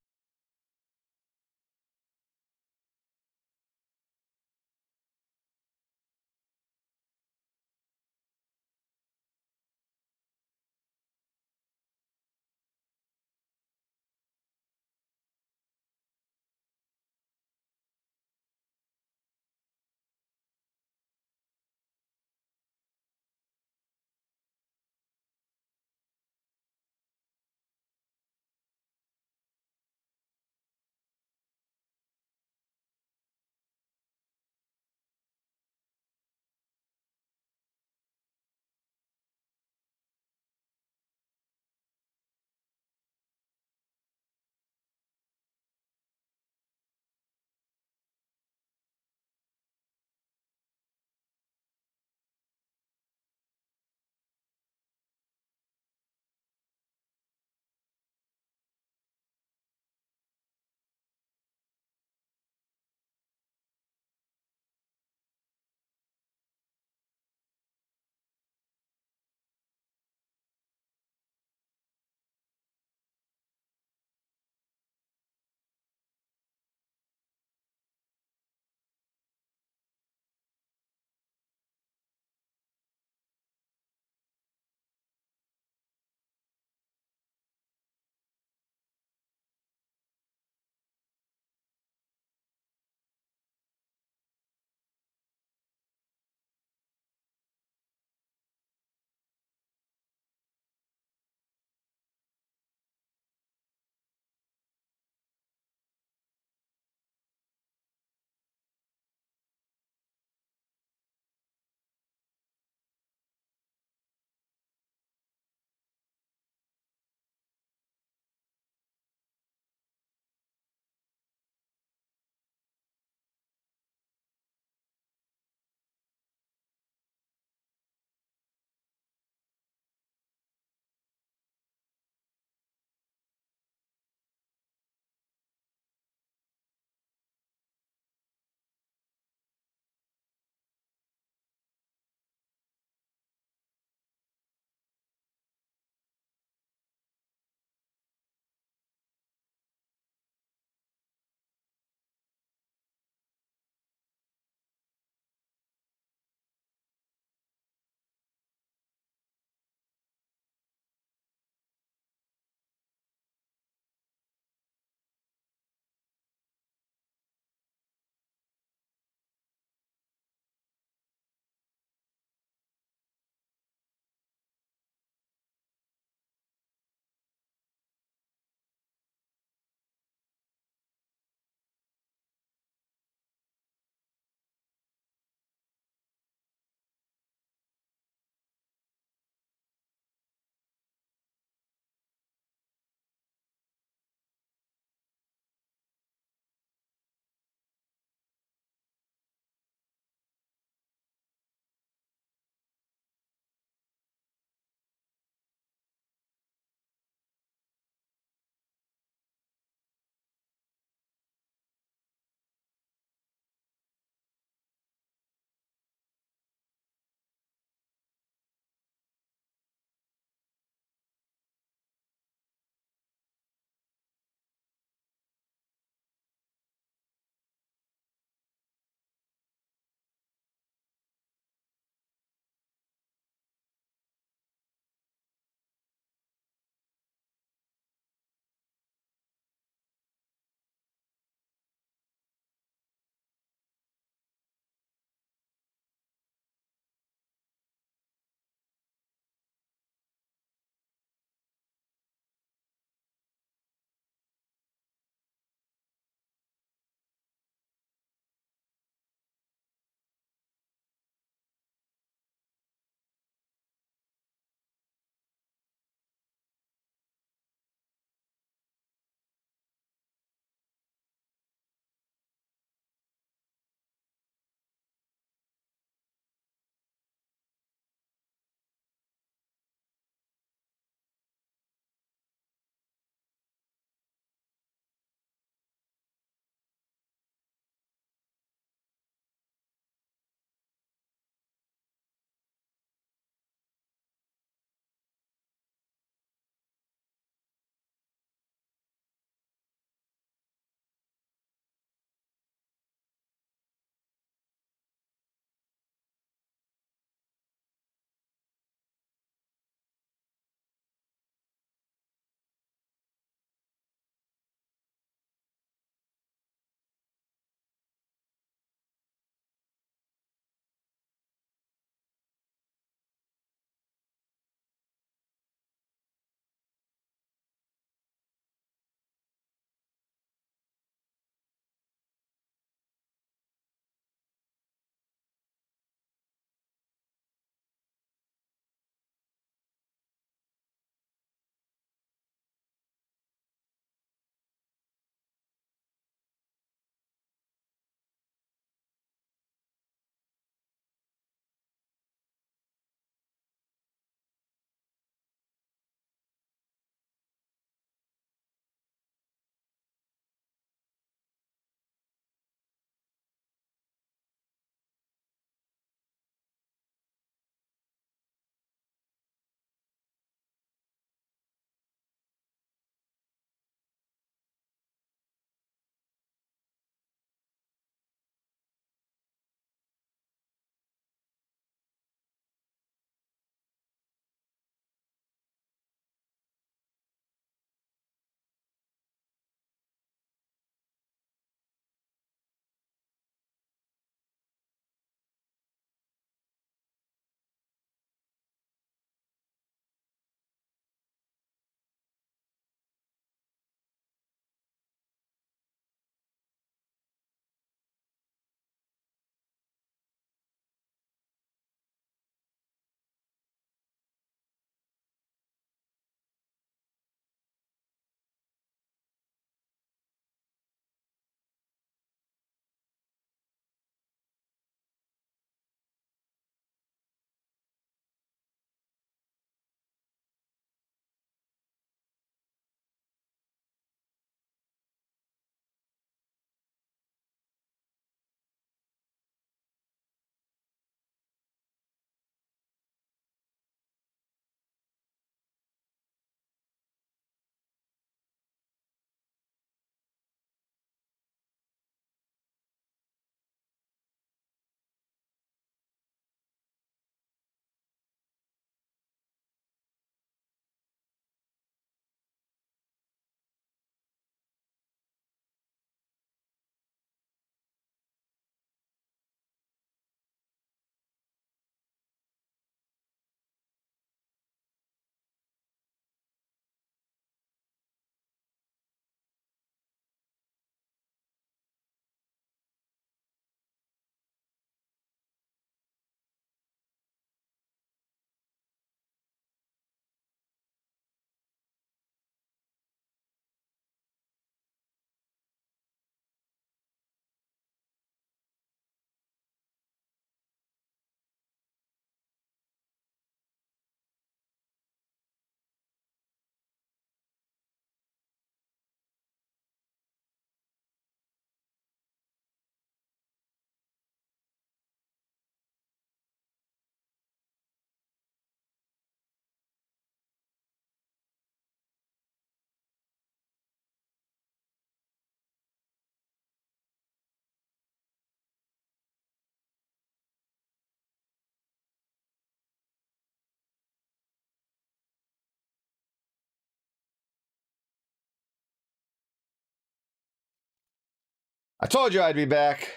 I told you I'd be back,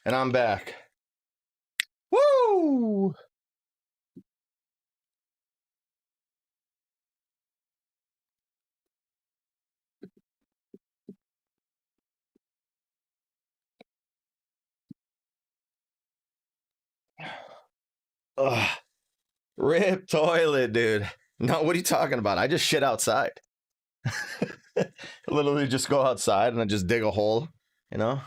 and I'm back. Woo! Ugh. Rip toilet, dude. No, what are you talking about? I just shit outside. Literally just go outside and I just dig a hole, you know?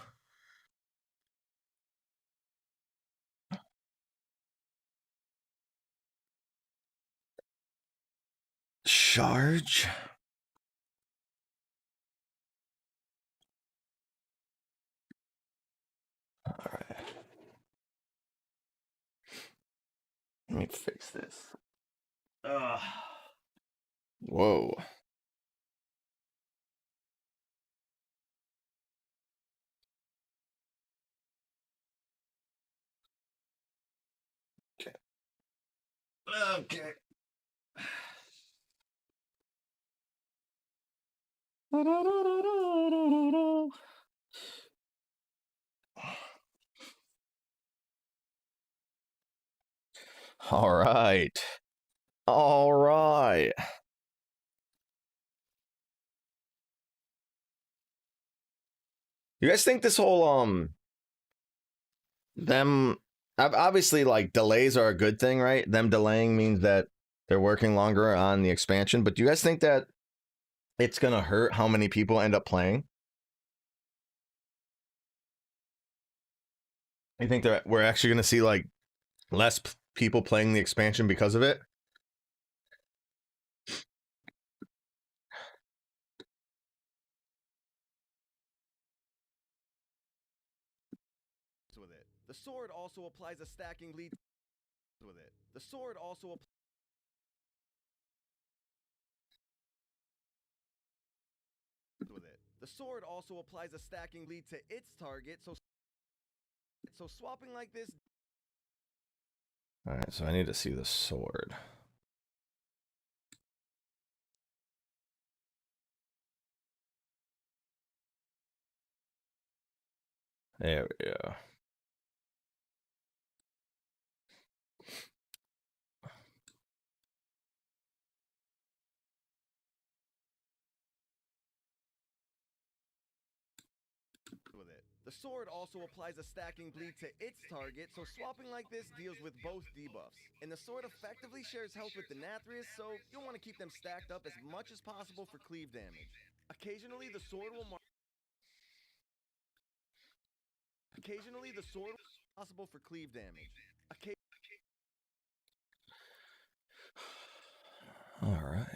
Charge? All right. Let me fix this. Whoa. Okay. Okay. All right. All right. You guys think this whole them obviously like delays are a good thing, right? Them delaying means that they're working longer on the expansion, but do you guys think that it's going to hurt how many people end up playing? You think that we're actually going to see like less people playing the expansion because of it? With it. The sword also applies a stacking lead with it. The sword also with it. The sword also applies a stacking lead to its target, so swapping like this. All right, so I need to see the sword. There we go. With it. The sword also applies a stacking bleed to its target, so swapping like this deals with both debuffs. And the sword effectively shares health with Denathrius, so you'll want to keep them stacked up as much as possible for cleave damage. Occasionally, the sword will possible for cleave damage. All right.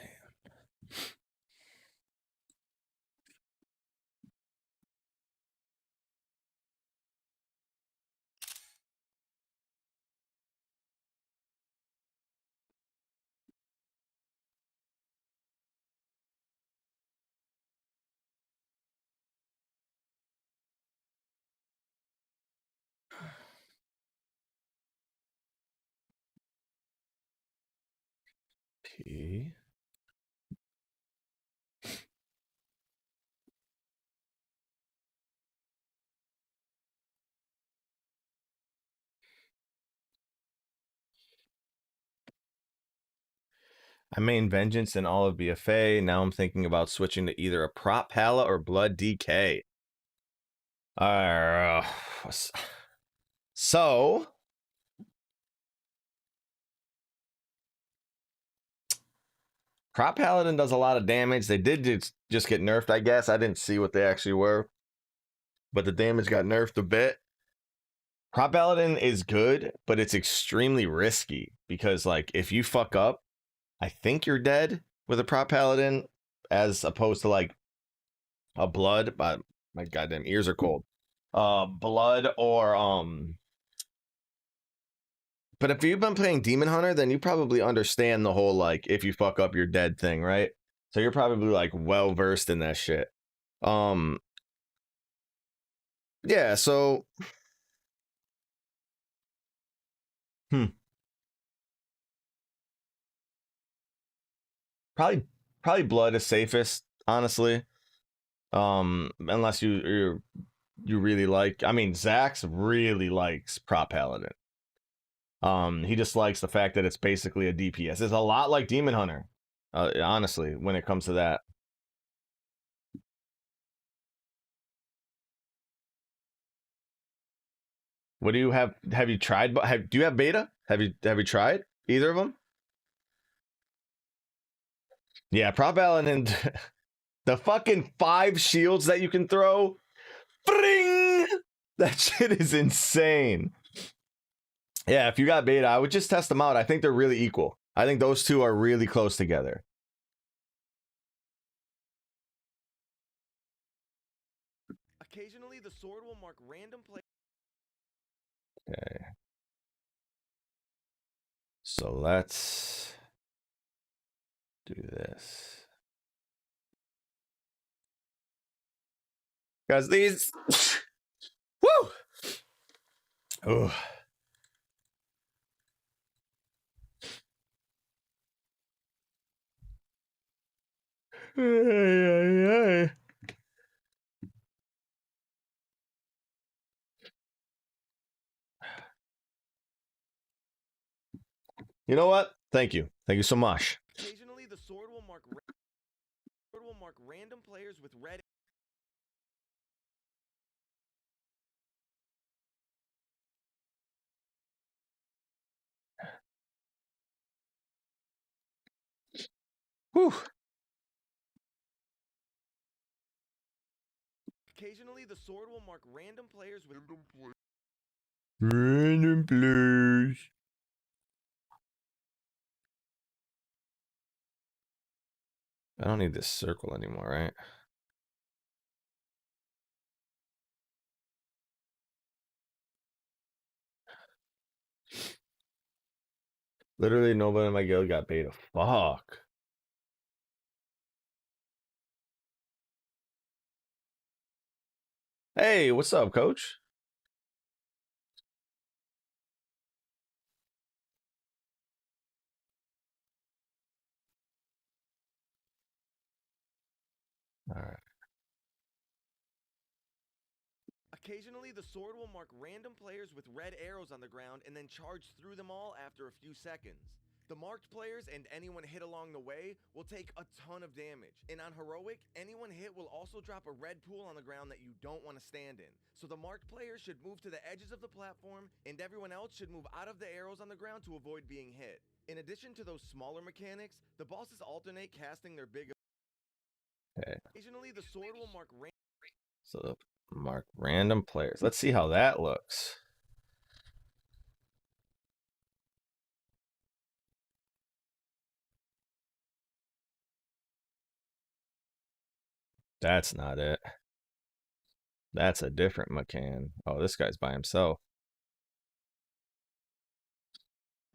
P. I main Vengeance in all of BFA. Now I'm thinking about switching to either a Prop Pala or Blood DK. So Prop Paladin does a lot of damage. They did just get nerfed, I guess. I didn't see what they actually were, but the damage got nerfed a bit. Prop Paladin is good, but it's extremely risky because, like, if you fuck up, I think you're dead with a Prop Paladin as opposed to, like, a Blood. But my goddamn ears are cold. Blood or, but if you've been playing Demon Hunter, then you probably understand the whole, like, if you fuck up, you're dead thing, right? So you're probably, like, well-versed in that shit. Yeah, so... Probably Blood is safest, honestly. Unless you're you really like. I mean, Zax really likes Prop Paladin. He just likes the fact that it's basically a DPS. It's a lot like Demon Hunter, honestly, when it comes to that. What do you have? Have you tried? Do you have beta? Have you tried either of them? Yeah, Prop Paladin. The fucking 5 shields that you can throw. Bring! That shit is insane. Yeah, if you got beta, I would just test them out. I think they're really equal. I think those two are really close together. Occasionally, the sword will mark random play. Okay. So let's do this. Because these... Woo! Oh. You know what? Thank you. Thank you so much. Occasionally, the sword will mark random players with red. Whew. Occasionally, the sword will mark random players with Random players. I don't need this circle anymore, right? Literally nobody in my guild got beta. Fuck. Hey, what's up, coach? All right. Occasionally, the sword will mark random players with red arrows on the ground and then charge through them all after a few seconds. The marked players and anyone hit along the way will take a ton of damage. And on Heroic, anyone hit will also drop a red pool on the ground that you don't want to stand in. So the marked players should move to the edges of the platform, and everyone else should move out of the arrows on the ground to avoid being hit. In addition to those smaller mechanics, the bosses alternate casting their big... Okay. Occasionally, the sword will mark... So mark random players. Let's see how that looks. That's not it. That's a different mechan. Oh, this guy's by himself.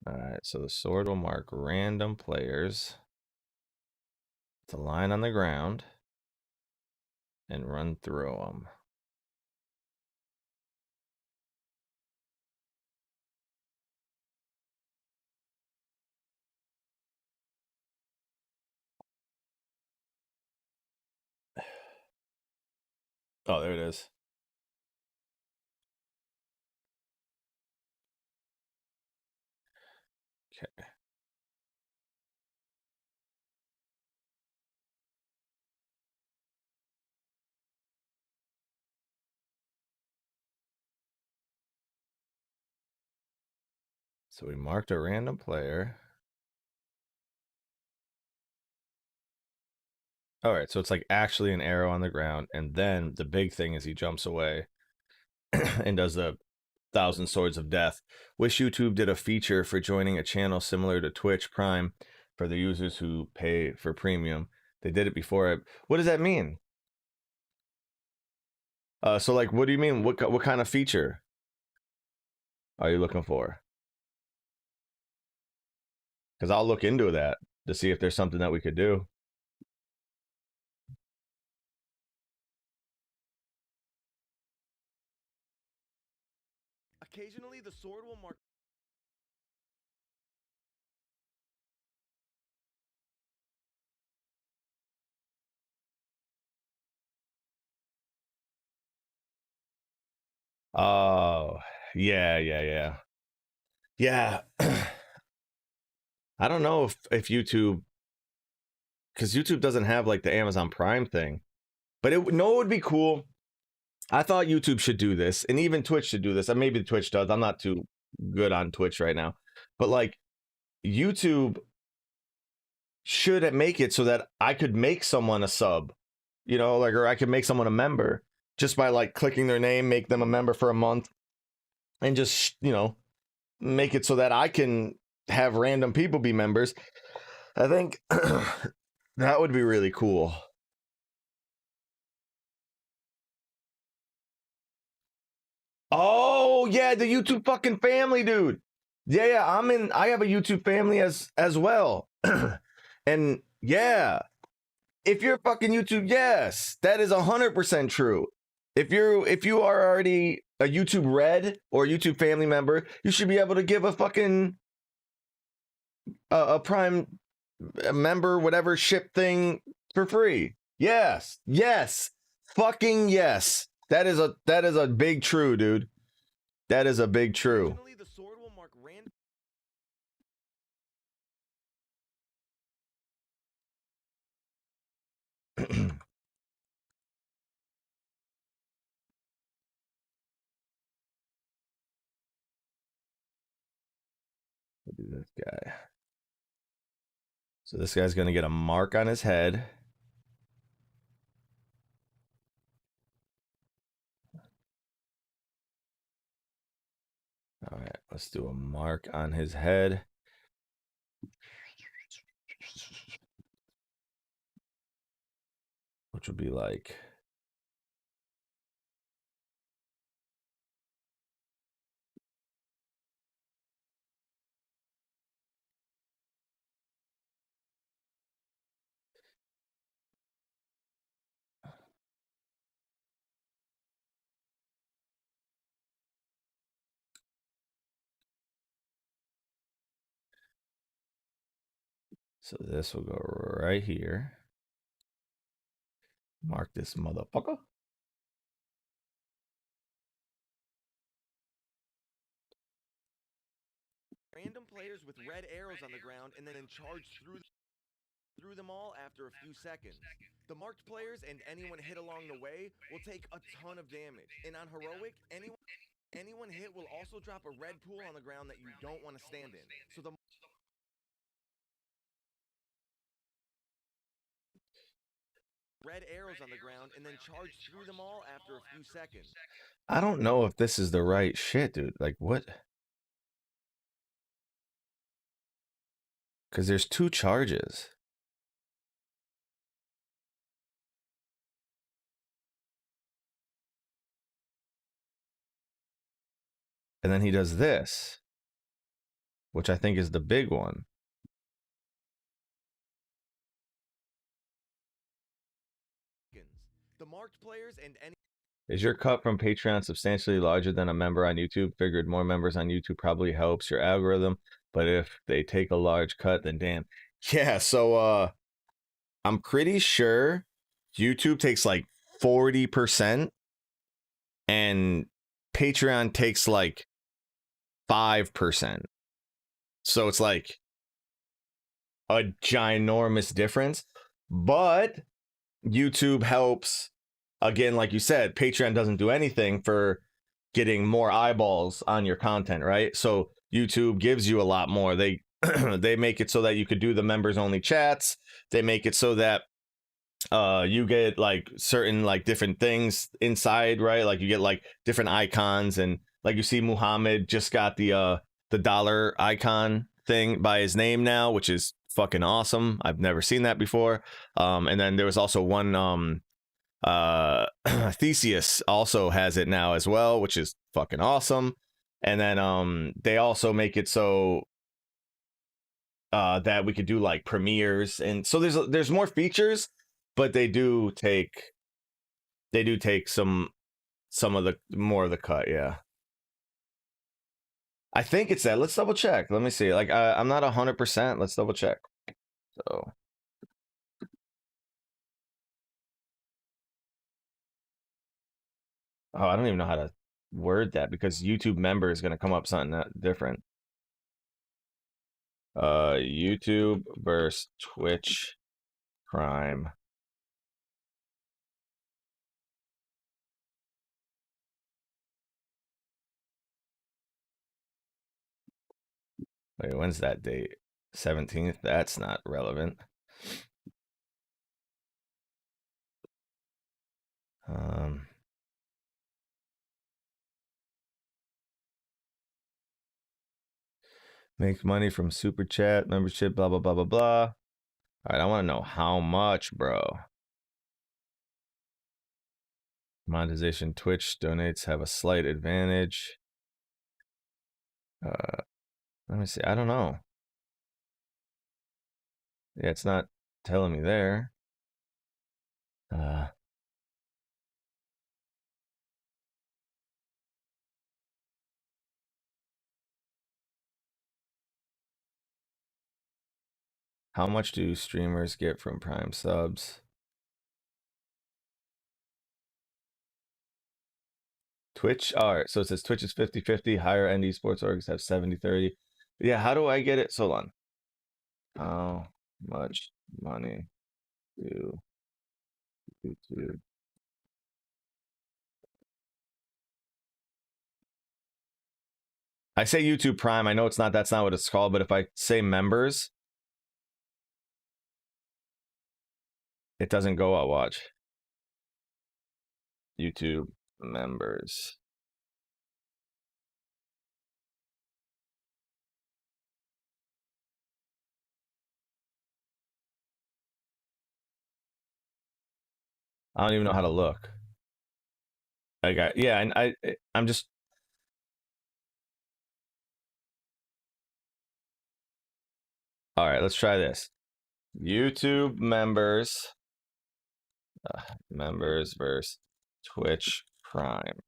All right, so the sword will mark random players. It's a line on the ground and run through them. Oh, there it is. Okay. So we marked a random player. All right, so it's like actually an arrow on the ground, and then the big thing is he jumps away and does the 1,000 Swords of Death. Wish YouTube did a feature for joining a channel similar to Twitch Prime for the users who pay for premium. They did it before. What does that mean? So like, what do you mean? What kind of feature are you looking for? Because I'll look into that to see if there's something that we could do. Occasionally, the sword will mark... Oh, yeah. Yeah. I don't know if YouTube, because YouTube doesn't have like the Amazon Prime thing, but it would be cool. I thought YouTube should do this, and even Twitch should do this. And maybe Twitch does. I'm not too good on Twitch right now, but like YouTube should make it so that I could make someone a sub, like, or I could make someone a member just by like clicking their name, make them a member for a month, and just make it so that I can have random people be members. I think that would be really cool. Oh yeah, the YouTube fucking family, dude. Yeah, I have a YouTube family as well. And yeah, if you're fucking YouTube, yes, that is 100% true. If you are already a YouTube Red or YouTube family member, you should be able to give a fucking a Prime member whatever ship thing for free. Yes, fucking yes. That is a big true, dude. That is a big true. The sword will mark random. Do this guy. So this guy's gonna get a mark on his head. All right, let's do a mark on his head. Which would be like so this will go right here. Mark this motherfucker. Random players with red arrows on the ground and then charge through them all after a few seconds. The marked players and anyone hit along the way will take a ton of damage. And on heroic, anyone hit will also drop a red pool on the ground that you don't want to stand in. So the red arrows on the ground and then charge through them all after a few seconds. I don't know if this is the right shit, dude. Like what? Because there's 2 charges. And then he does this, which I think is the big one. The marked players and any Is your cut from Patreon substantially larger than a member on YouTube? Figured more members on YouTube probably helps your algorithm, but if they take a large cut, then damn. Yeah, so I'm pretty sure YouTube takes like 40% and Patreon takes like 5%. So it's like a ginormous difference, but YouTube helps. Again, like you said, Patreon doesn't do anything for getting more eyeballs on your content, right? So YouTube gives you a lot more. They they make it so that you could do the members only chats. They make it so that you get like certain like different things inside, right? Like you get like different icons, and like you see Muhammad just got the dollar icon thing by his name now, which is fucking awesome. I've never seen that before. And then there was also one Theseus also has it now as well, which is fucking awesome. And then they also make it so that we could do like premieres, and so there's more features, but they do take some of the more of the cut. Yeah, I think it's that. Let's double check. Let me see. Like I'm not 100%. Let's double check. So oh, I don't even know how to word that because YouTube member is going to come up something different. YouTube versus Twitch Prime. Wait, when's that date? 17th? That's not relevant. Make money from super chat, membership, blah, blah, blah, blah, blah. All right, I want to know how much, bro. Monetization, Twitch donates have a slight advantage. Let me see. I don't know. Yeah, it's not telling me there. How much do streamers get from Prime subs? Twitch, all right, so it says Twitch is 50-50, higher end esports orgs have 70-30. Yeah, how do I get it? So hold on. How much money do YouTube? I say YouTube Prime. I know it's not, that's not what it's called, but if I say members, it doesn't go out. Watch. YouTube members. I don't even know how to look. I got, yeah, and I'm just. All right, let's try this. YouTube members. Members versus Twitch Prime.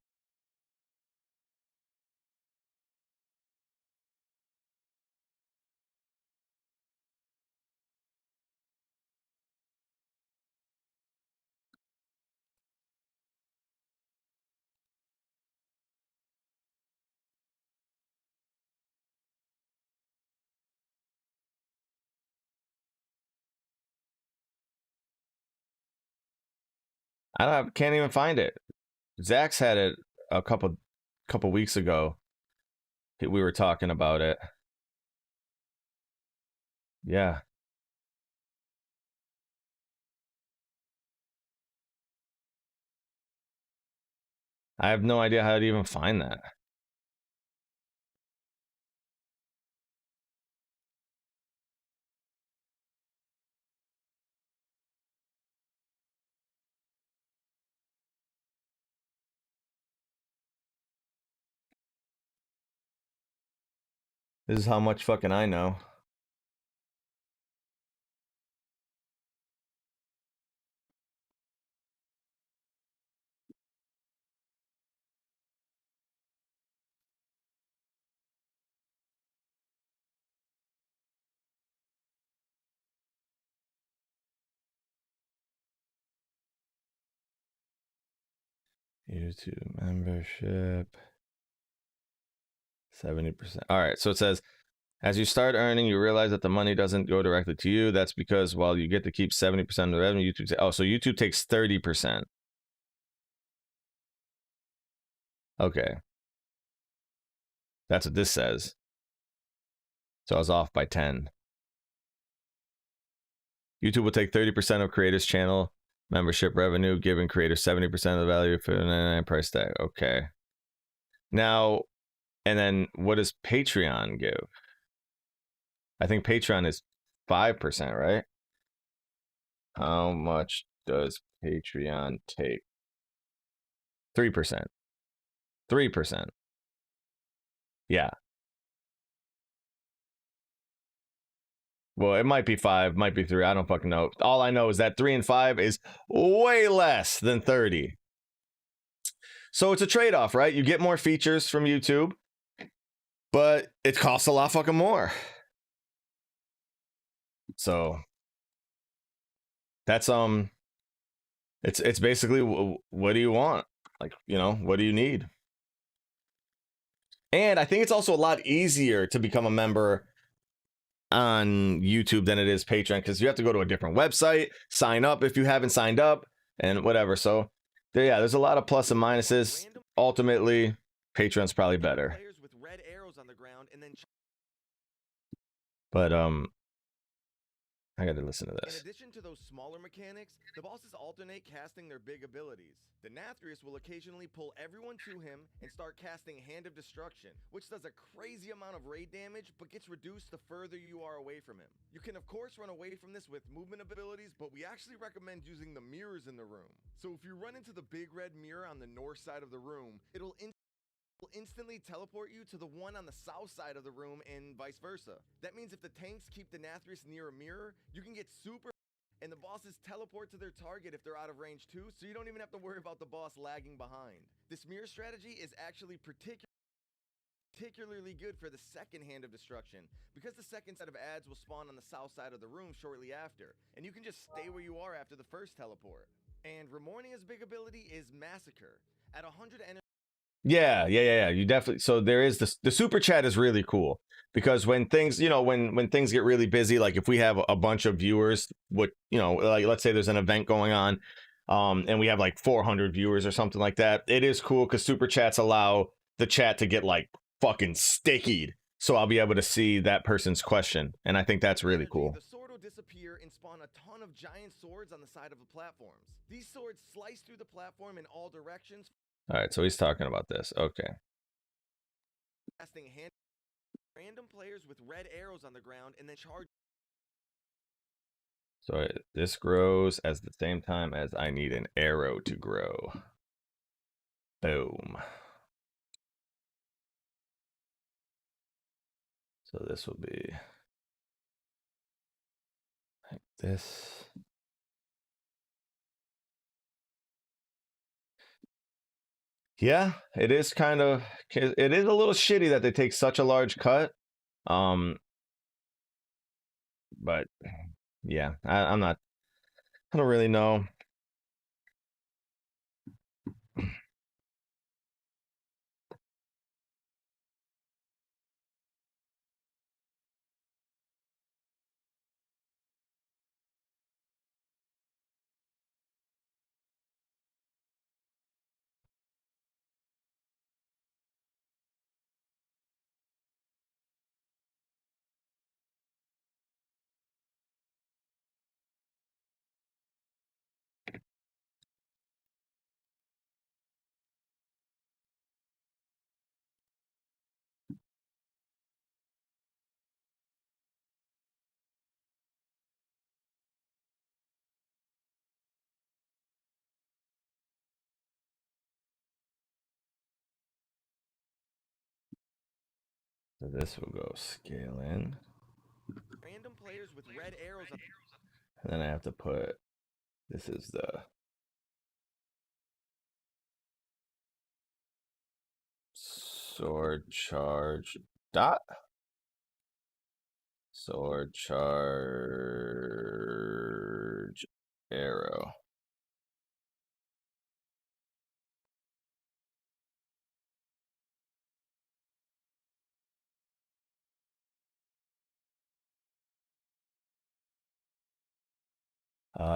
Can't even find it. Zach's had it a couple weeks ago. We were talking about it. Yeah. I have no idea how to even find that. This is how much fucking I know. YouTube membership. 70%. All right, so it says, as you start earning, you realize that the money doesn't go directly to you. That's because while you get to keep 70% of the revenue, YouTube so YouTube takes 30%. Okay. That's what this says. So I was off by 10. YouTube will take 30% of creators' channel membership revenue, giving creators 70% of the value for the 99 price tag. Okay. Now, and then what does Patreon give? I think Patreon is 5%, right? How much does Patreon take? 3%. 3%. Yeah. Well, it might be 5, might be 3. I don't fucking know. All I know is that 3 and 5 is way less than 30. So it's a trade-off, right? You get more features from YouTube, but it costs a lot fucking more. So that's it's basically what do you want? Like, you know, what do you need? And I think it's also a lot easier to become a member on YouTube than it is Patreon, because you have to go to a different website, sign up if you haven't signed up, and whatever. So yeah, there's a lot of plus and minuses. Ultimately, Patreon's probably better. But I gotta listen to this. In addition to those smaller mechanics, the bosses alternate casting their big abilities. Denathrius will occasionally pull everyone to him and start casting Hand of Destruction, which does a crazy amount of raid damage, but gets reduced the further you are away from him. You can of course run away from this with movement abilities, but we actually recommend using the mirrors in the room. So if you run into the big red mirror on the north side of the room, it'll instantly teleport you to the one on the south side of the room and vice versa. That means if the tanks keep Denathrius near a mirror, you can get super and the bosses teleport to their target if they're out of range too, so you don't even have to worry about the boss lagging behind. This mirror strategy is actually particularly good for the second Hand of Destruction, because the second set of ads will spawn on the south side of the room shortly after, and you can just stay where you are after the first teleport. And Remornia's big ability is Massacre. At 100 energy. Yeah. You definitely. So there is this. The super chat is really cool because when things, when things get really busy, like if we have a bunch of viewers, like let's say there's an event going on, and we have like 400 viewers or something like that, it is cool because super chats allow the chat to get like fucking stickied. So I'll be able to see that person's question, and I think that's really cool. The sword will disappear and spawn a ton of giant swords on the side of the platforms. These swords slice through the platform in all directions. All right, so he's talking about this. Okay. Casting random players with red arrows on the ground and then charge. So this grows at the same time as I need an arrow to grow. Boom. So this will be like this. Yeah, it is it is a little shitty that they take such a large cut. But yeah, I don't really know. So this will go scale in. Random players with red arrows. And then I have to put, this is the sword charge dot. Sword charge arrow.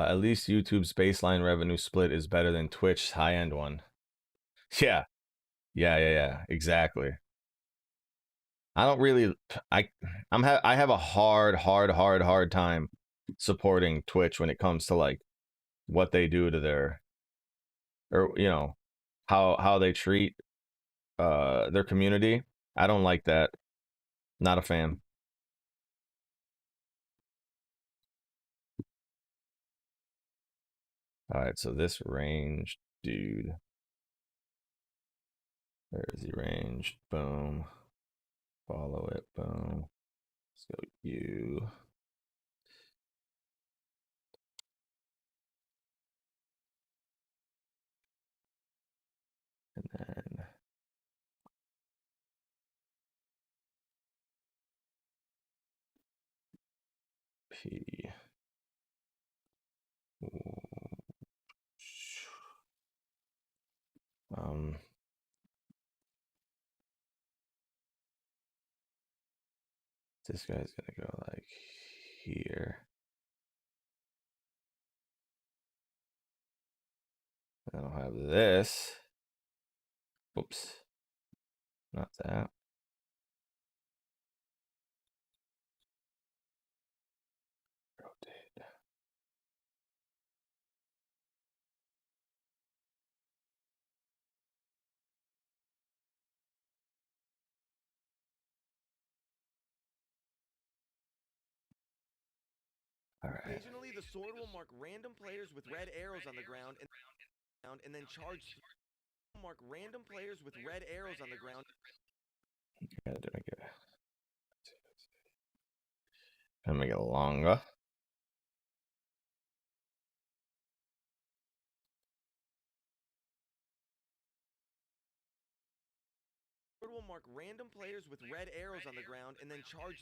At least YouTube's baseline revenue split is better than Twitch's high-end one. Yeah. Exactly. I don't really, I have a hard time supporting Twitch when it comes to like what they do to their, or how they treat their community. I don't like that. Not a fan. All right, so this range dude. Where is he ranged? Boom. Follow it. Boom. Let's go you. And then P. This guy's gonna go like here. I don't have this. Oops. Not that. Rotate. All right. Occasionally, the sword will mark random players with red arrows on the ground and then charge. Mark random players with red arrows on the ground. Gotta make it. Gotta make it longer. Sword will mark random players with red arrows on the ground and then charge.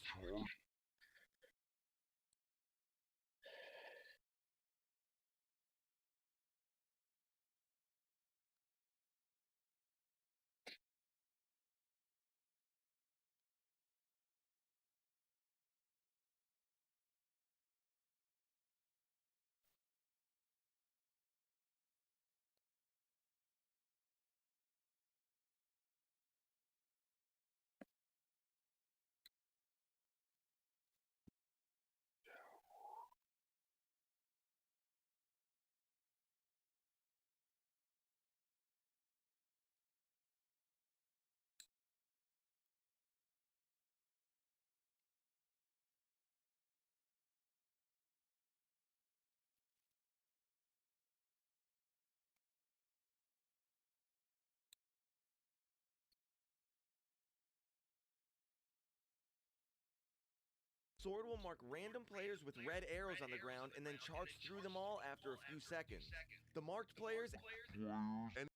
Sword will mark random players with red arrows on the ground and then charge through them all after a few seconds. The marked players and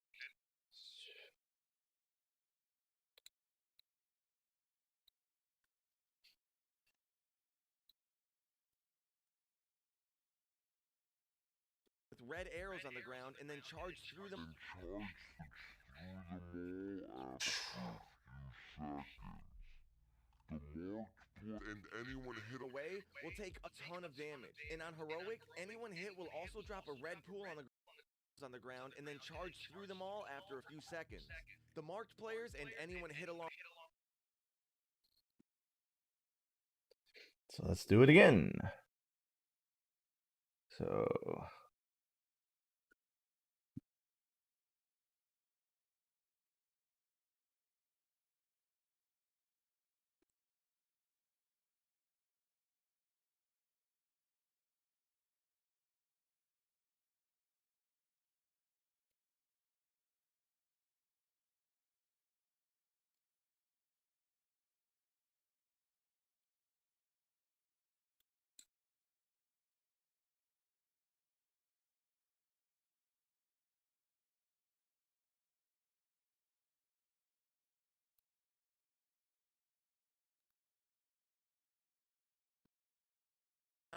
with red arrows on the ground and then charge through them. And anyone hit away will take a ton of damage. And on heroic, anyone hit will also drop a red pool on the ground and then charge through them all after a few seconds. The marked players and anyone hit along. So let's do it again. So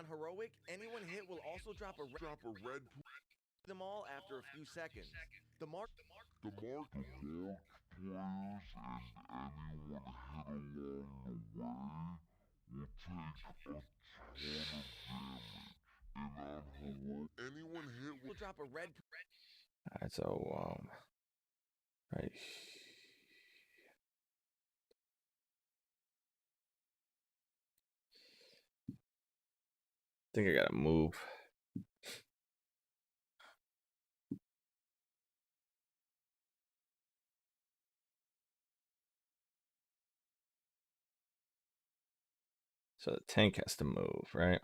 On heroic, anyone hit will also drop a red pool them all after a few seconds. The marked players and anyone hit along the way will take a ton of damage. And on heroic, anyone hit will drop a red. alright, so right. I think I gotta move. So the tank has to move, right?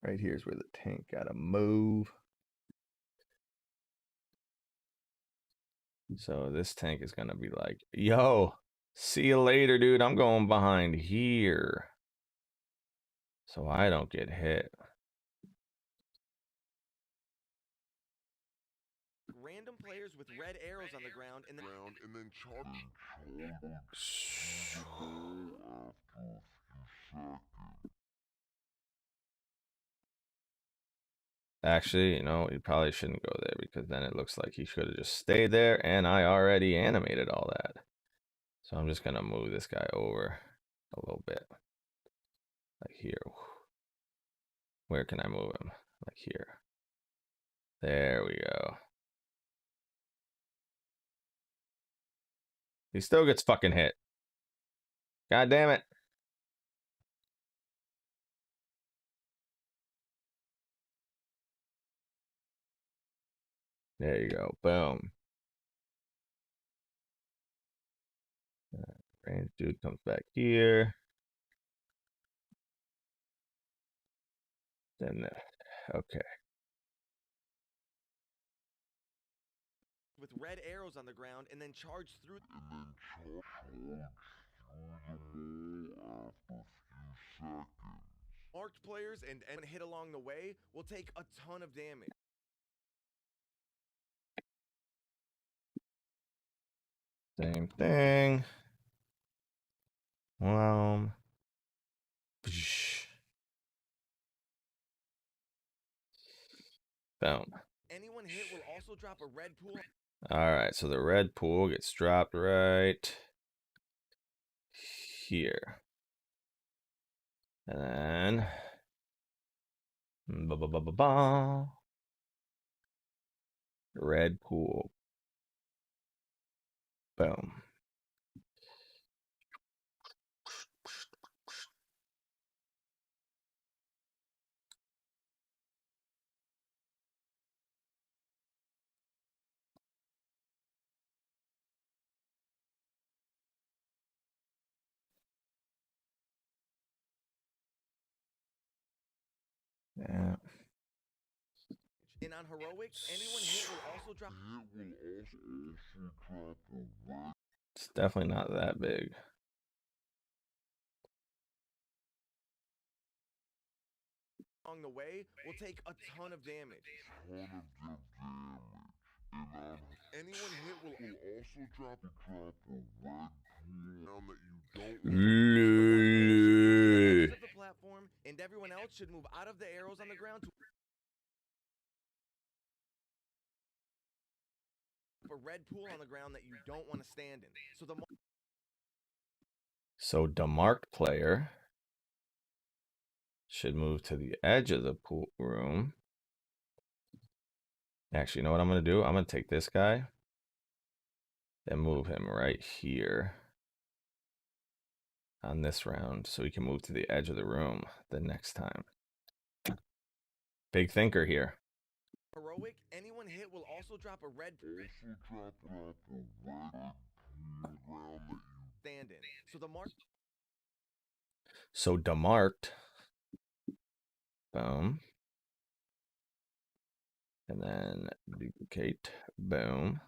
Right here's where the tank gotta move. So this tank is gonna be like, yo, see you later, dude. I'm going behind here. So I don't get hit. Random players with red arrows on the ground and then charge. Actually, you know, you probably shouldn't go there because then it looks like he should have just stayed there and I already animated all that. So I'm just gonna move this guy over a little bit. Like here. Where can I move him? Like here. There we go. He still gets fucking hit. God damn it. There you go. Boom. Range dude comes back here. Then, okay. With red arrows on the ground and then charge through. Marked players and hit along the way will take a ton of damage. Same thing. Boom. Anyone hit will also drop a red pool. All right, so the red pool gets dropped right here. And then red pool. Boom. Yeah. And on heroic, anyone hit will also drop. It's definitely not that big. Along the way will take a ton of damage. Anyone hit will also drop a red pool that you don't want. Of the platform, and everyone else should move out of the arrows on the ground to a red pool on the ground that you don't want to stand in. So the marked player should move to the edge of the pool room. Actually, you know what I'm going to do? I'm going to take this guy and move him right here on this round so he can move to the edge of the room the next time. Big thinker here. Heroic, anyone hit will also drop a red pool stand in. So the mark. So demarked. Boom. And then duplicate. Boom.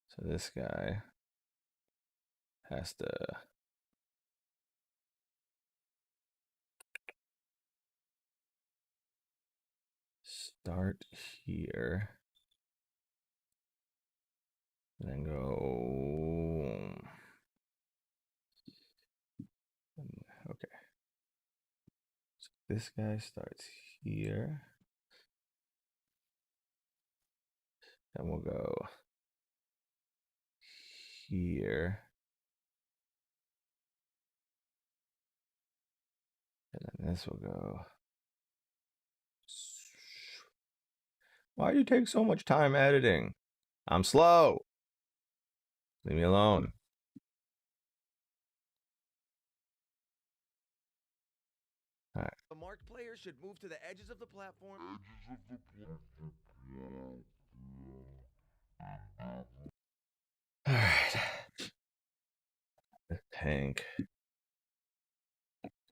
So this guy has to start here. And then go. Okay. So this guy starts here. Then we'll go here. And then this will go. Why do you take so much time editing? I'm slow. Leave me alone. All right. The marked player should move to the edges of the platform. All right. The tank.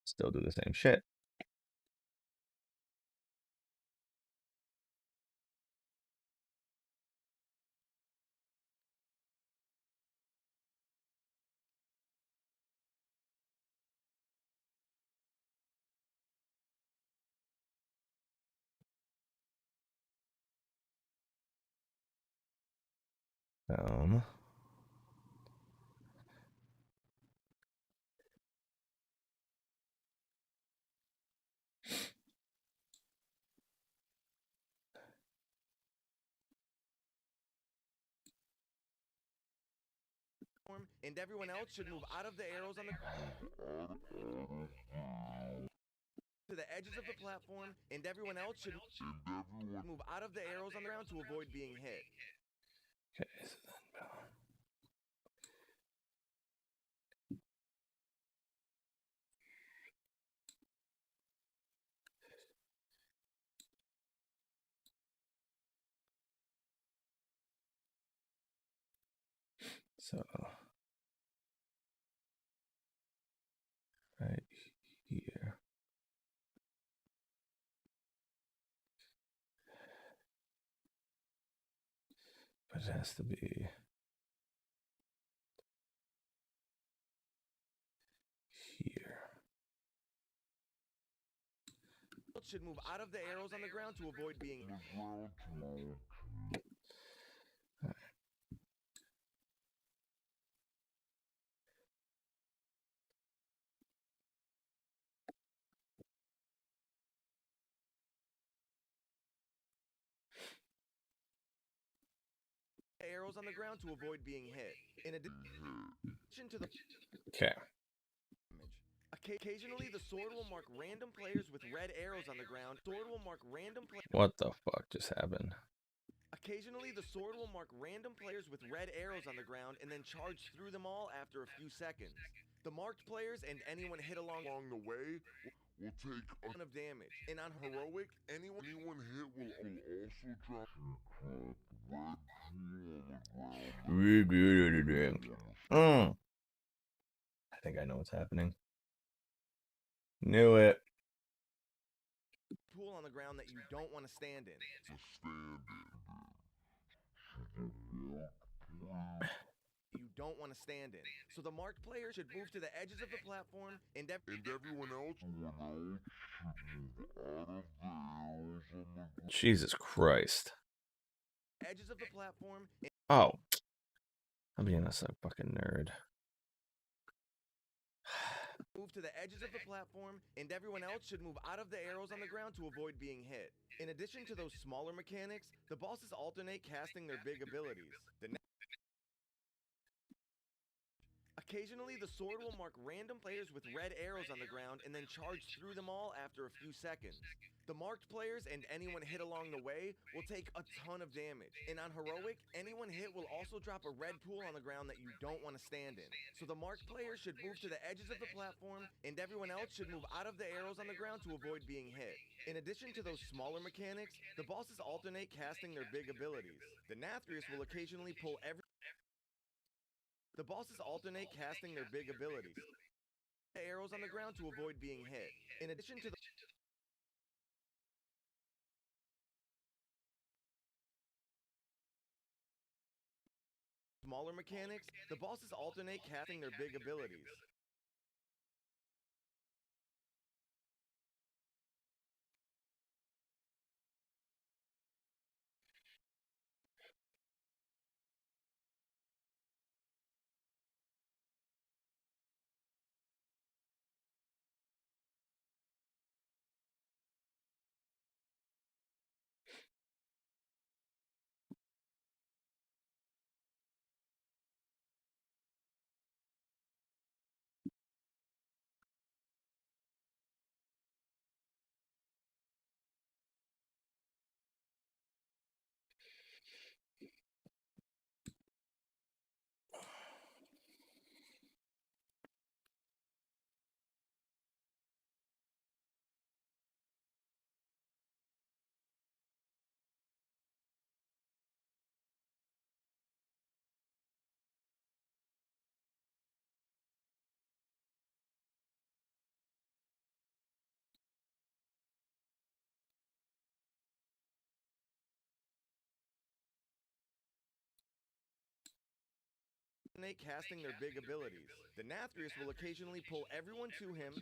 Still do the same shit. Boom. and everyone else should move out of the arrows on the to the edges of the platform, and everyone else should move out of the arrows on the ground to avoid being hit. Okay, so then so right here. But it has to be here. Should move out of the arrows on the ground to avoid being arrows on the ground to avoid being hit. In addition to the Okay. occasionally the sword will mark random players with red arrows on the ground. Sword will mark random players. What the fuck just happened? Occasionally the sword will mark random players with red arrows on the ground and then charge through them all after a few seconds. The marked players and anyone hit along the way will take a ton of damage. And on heroic, anyone hit will also drop I think I know what's happening. Knew it. pool on the ground that you don't want to stand in. You don't want to stand in. So the marked player should move to the edges of the platform and everyone else Jesus Christ. edges of the platform and Oh. I'm being a fucking nerd. move to the edges of the platform, and everyone else should move out of the arrows on the ground to avoid being hit. In addition to those smaller mechanics, the bosses alternate casting their big abilities. Occasionally, the sword will mark random players with red arrows on the ground and then charge through them all after a few seconds. The marked players and anyone hit along the way will take a ton of damage. And on heroic, anyone hit will also drop a red pool on the ground that you don't want to stand in. So the marked players should move to the edges of the platform, and everyone else should move out of the arrows on the ground to avoid being hit. In addition to those smaller mechanics, the bosses alternate casting their big abilities. Denathrius will occasionally pull The bosses alternate casting their big abilities. Arrows on the ground to avoid being hit. In addition to the smaller mechanics, the bosses alternate casting their big abilities. Casting their big abilities. Denathrius will occasionally pull everyone to him.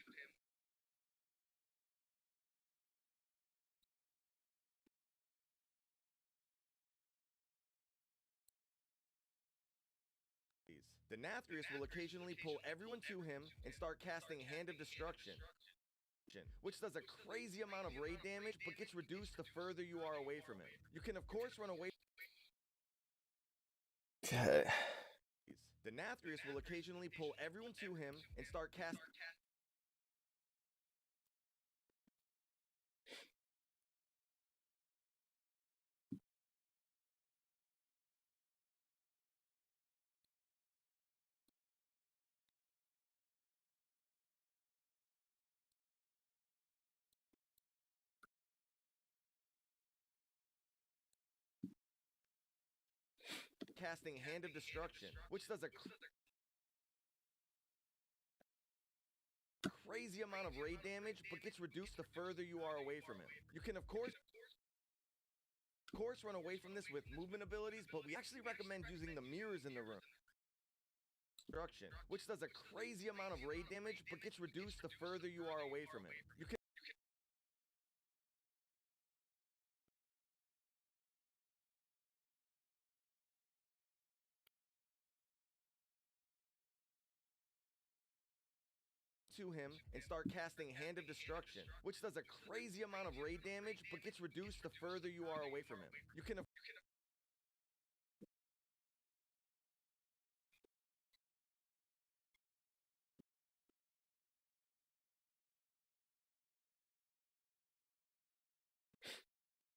Denathrius will occasionally pull everyone to him and start casting Hand of Destruction, which does a crazy amount of raid damage, but gets reduced the further you are away from him. You can of course run away. Denathrius will occasionally pull everyone to him and start casting. Casting Hand of Destruction, which does a crazy amount of raid damage, but gets reduced the further you are away from him. You can, of course, run away from this with movement abilities, but we actually recommend using the mirrors in the room. Destruction, which does a crazy amount of raid damage, but gets reduced the further you are away from him. You can to him and start casting Hand of Destruction, which does a crazy amount of raid damage, but gets reduced the further you are away from him. You can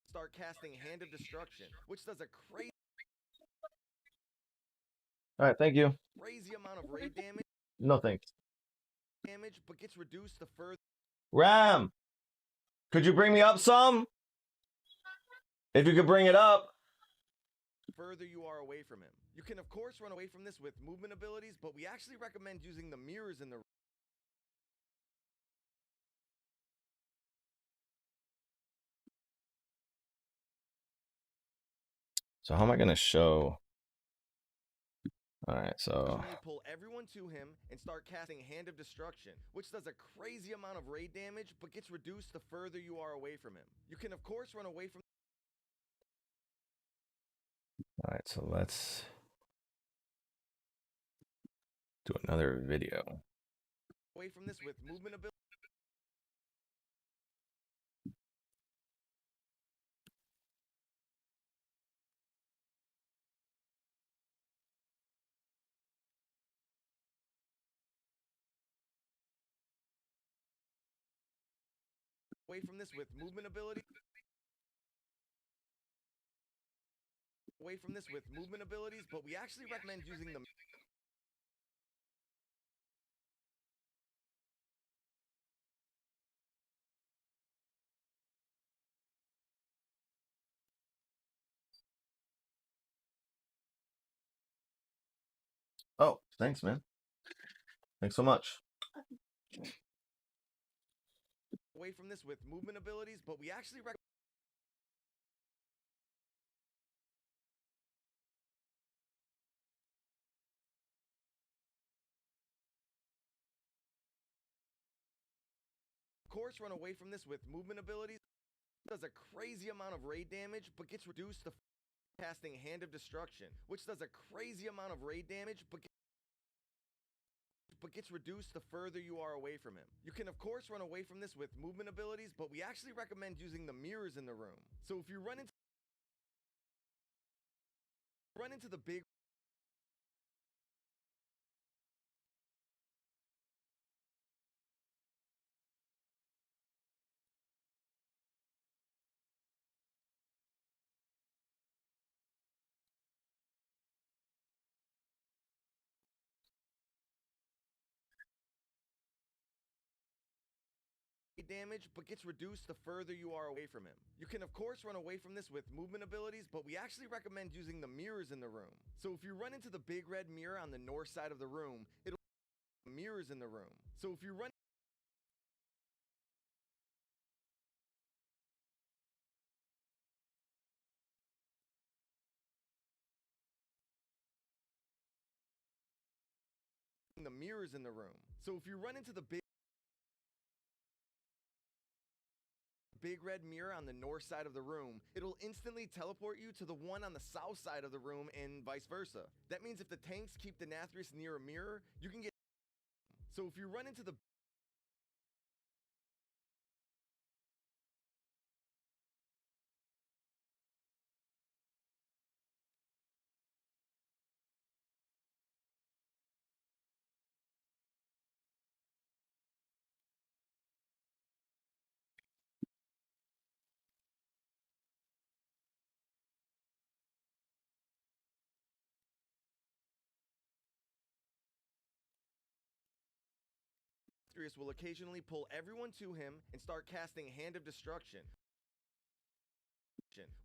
start casting Hand of Destruction, which does a crazy All right, thank you. amount of raid damage, No thanks. but gets reduced the further. Ram, could you bring me up some? If you could bring it up. Further you are away from him. You can, of course, run away from this with movement abilities, but we actually recommend using the mirrors in the So how am I gonna show? All right, so occasionally pull everyone to him and start casting Hand of Destruction, which does a crazy amount of raid damage, but gets reduced the further you are away from him. You can, of course, run away from all right, so let's do another video. this with movement abilities. Away from this with movement abilities. Away from this with movement abilities, but we actually recommend using them. Oh, thanks, man. Thanks so much. Away from this with movement abilities, but we actually recommend. Of course, run away from this with movement abilities. Does a crazy amount of raid damage, but gets reduced the casting Hand of Destruction, which does a crazy amount of raid damage, but gets reduced the further you are away from him. You can, of course, run away from this with movement abilities, but we actually recommend using the mirrors in the room. So if you run into the big damage, but gets reduced the further you are away from him. You can, of course, run away from this with movement abilities, but we actually recommend using the mirrors in the room. So if you run into the big red mirror on the north side of the room, it'll mirrors in the room. So if you run the mirrors in the room. So if you run into the big red mirror on the north side of the room, it'll instantly teleport you to the one on the south side of the room and vice versa. That means if the tanks keep Denathrius near a mirror, you can get. So if you run into the Denathrius will occasionally pull everyone to him and start casting Hand of Destruction,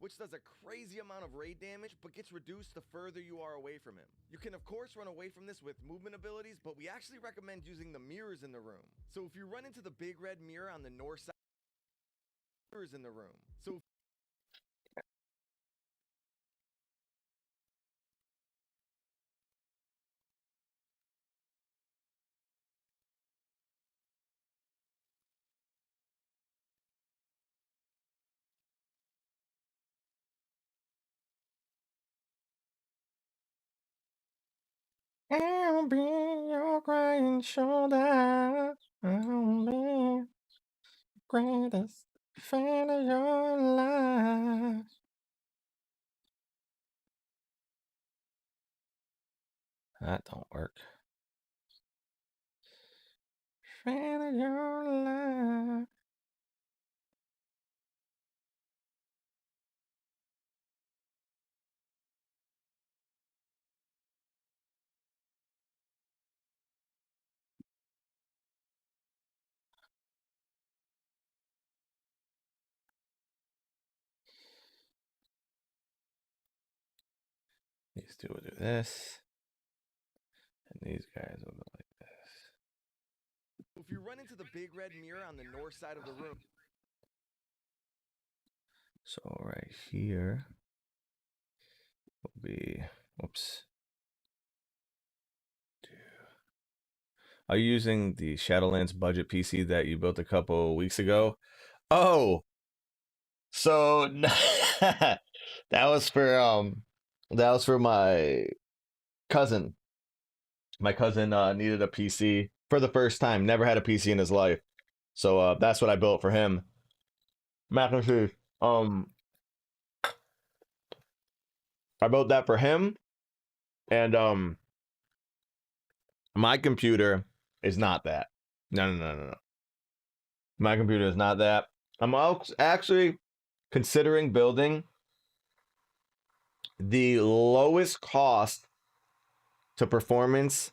which does a crazy amount of raid damage but gets reduced the further you are away from him. You can of course run away from this with movement abilities, but we actually recommend using the mirrors in the room. So if you run into the big red mirror on the north side, mirrors in the room. So I'll be your crying shoulder. I'll be greatest fan of your life. That don't work. Fan of your life. These two will do this. And these guys will go like this. if you run into the big red mirror on the north side of the room, So right here will be, whoops. Are you using the Shadowlands budget PC that you built a couple weeks ago? Oh, so that was for my cousin. My cousin needed a PC for the first time. Never had a PC in his life, so that's what I built for him. Mac and cheese. I built that for him, and my computer is not that. No. My computer is not that. I'm actually considering building the lowest cost to performance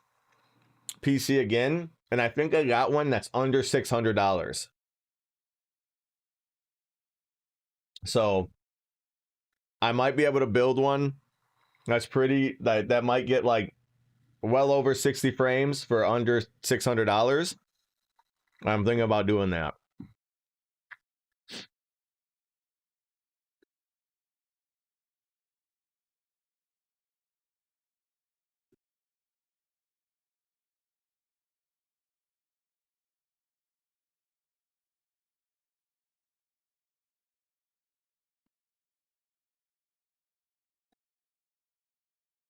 PC again, and I think I got one that's under $600. So I might be able to build one that's pretty, that might get like well over 60 frames for under $600. I'm thinking about doing that.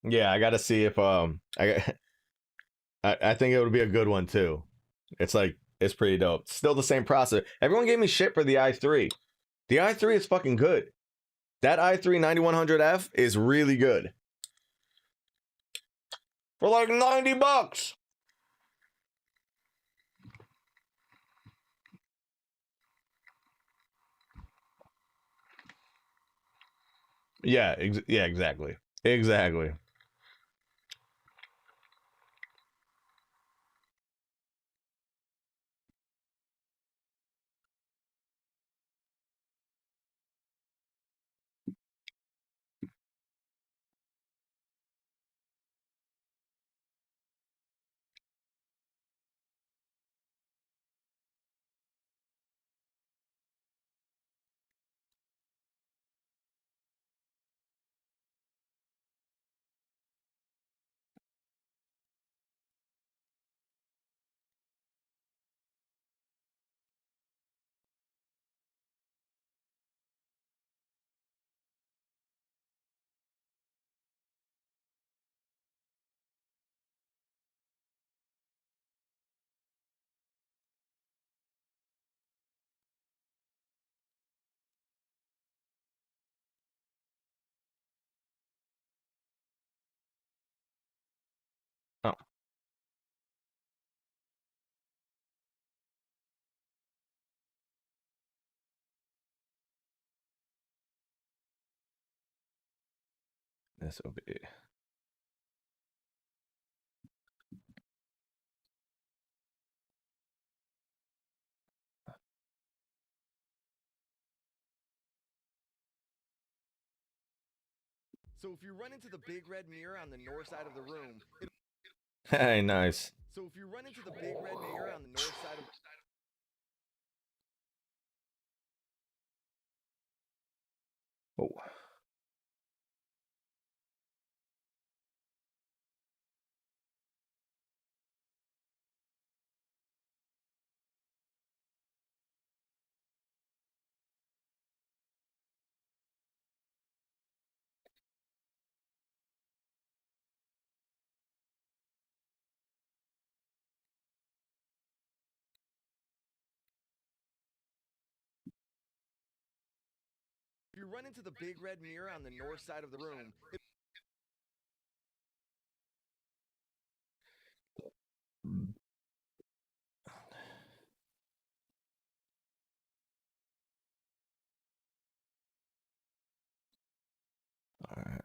Yeah, I got to see if I think it would be a good one too. It's pretty dope. Still the same processor. Everyone gave me shit for the i3. The i3 is fucking good. That i3 9100F is really good. For like $90. Yeah, yeah, exactly. Exactly. Oh, this will be. So if you run into the big red mirror on the north side of the room, Hey, nice. so if you run into the big red mirror on the north side of Oh. if you run into the big red mirror on the north side of the room, All right.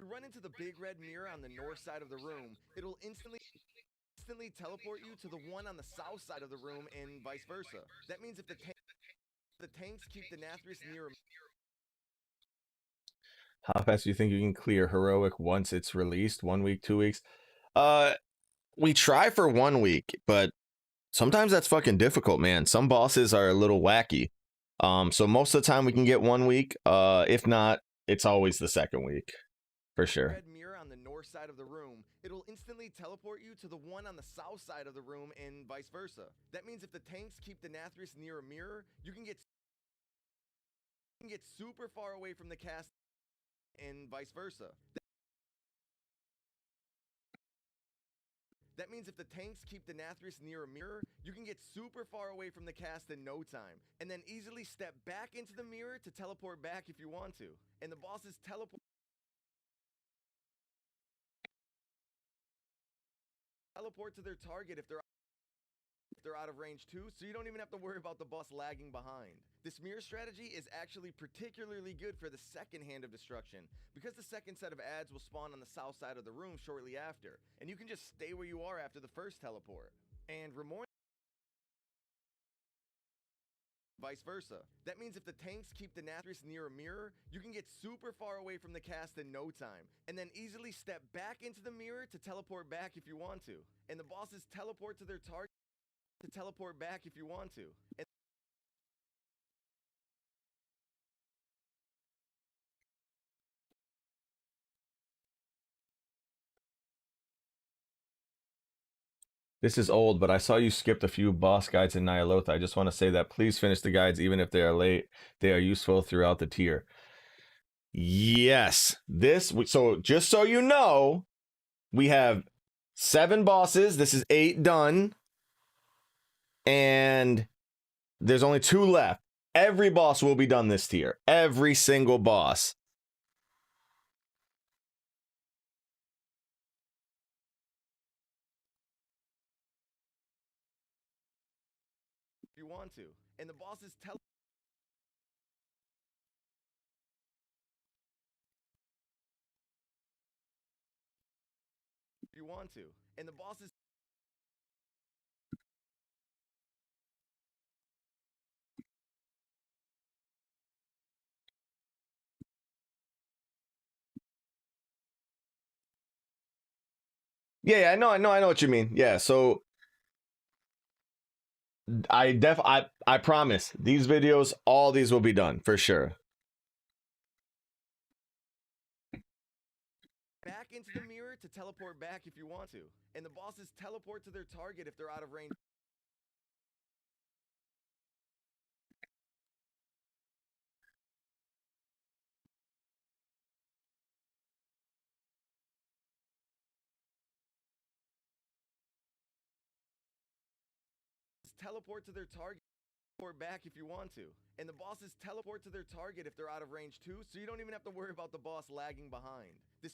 if you run into the big red mirror on the north side of the room, it'll instantly teleport you to the one on the south side of the room and vice versa. That means if the tanks keep the Denathrius near a How fast do you think you can clear heroic once it's released? 1 week, 2 weeks? We try for 1 week, but sometimes that's fucking difficult, man. Some bosses are a little wacky. So most of the time we can get 1 week. If not, it's always the second week for sure. red mirror on the north side of the room, it'll instantly teleport you to the one on the south side of the room and vice versa. That means if the tanks keep the Denathrius near a mirror, you can get super far away from the cast and vice versa. That means if the tanks keep the Denathrius near a mirror, you can get super far away from the cast in no time, and then easily step back into the mirror to teleport back if you want to. And the bosses teleport to their target if they're out of range too, so you don't even have to worry about the boss lagging behind. This mirror strategy is actually particularly good for the second hand of destruction, because the second set of ads will spawn on the south side of the room shortly after, and you can just stay where you are after the first teleport. And vice versa. That means if the tanks keep the Denathrius near a mirror, you can get super far away from the cast in no time, and then easily step back into the mirror to teleport back if you want to. And the bosses teleport to their target to teleport back if you want to. And This is old, but I saw you skipped a few boss guides in Nyalotha. I just want to say that please finish the guides, even if they are late. They are useful throughout the tier. Yes. So just so you know, we have 7 bosses. This is 8 done. And there's only 2 left. Every boss will be done this tier. Every single boss. if you want to. And the bosses if you want to. And the bosses Yeah, I know what you mean. Yeah, so I promise these videos, all these will be done for sure. back into the mirror to teleport back if you want to. And the bosses teleport to their target if they're out of range. teleport to their target or back if you want to. And the bosses teleport to their target if they're out of range too, so you don't even have to worry about the boss lagging behind. This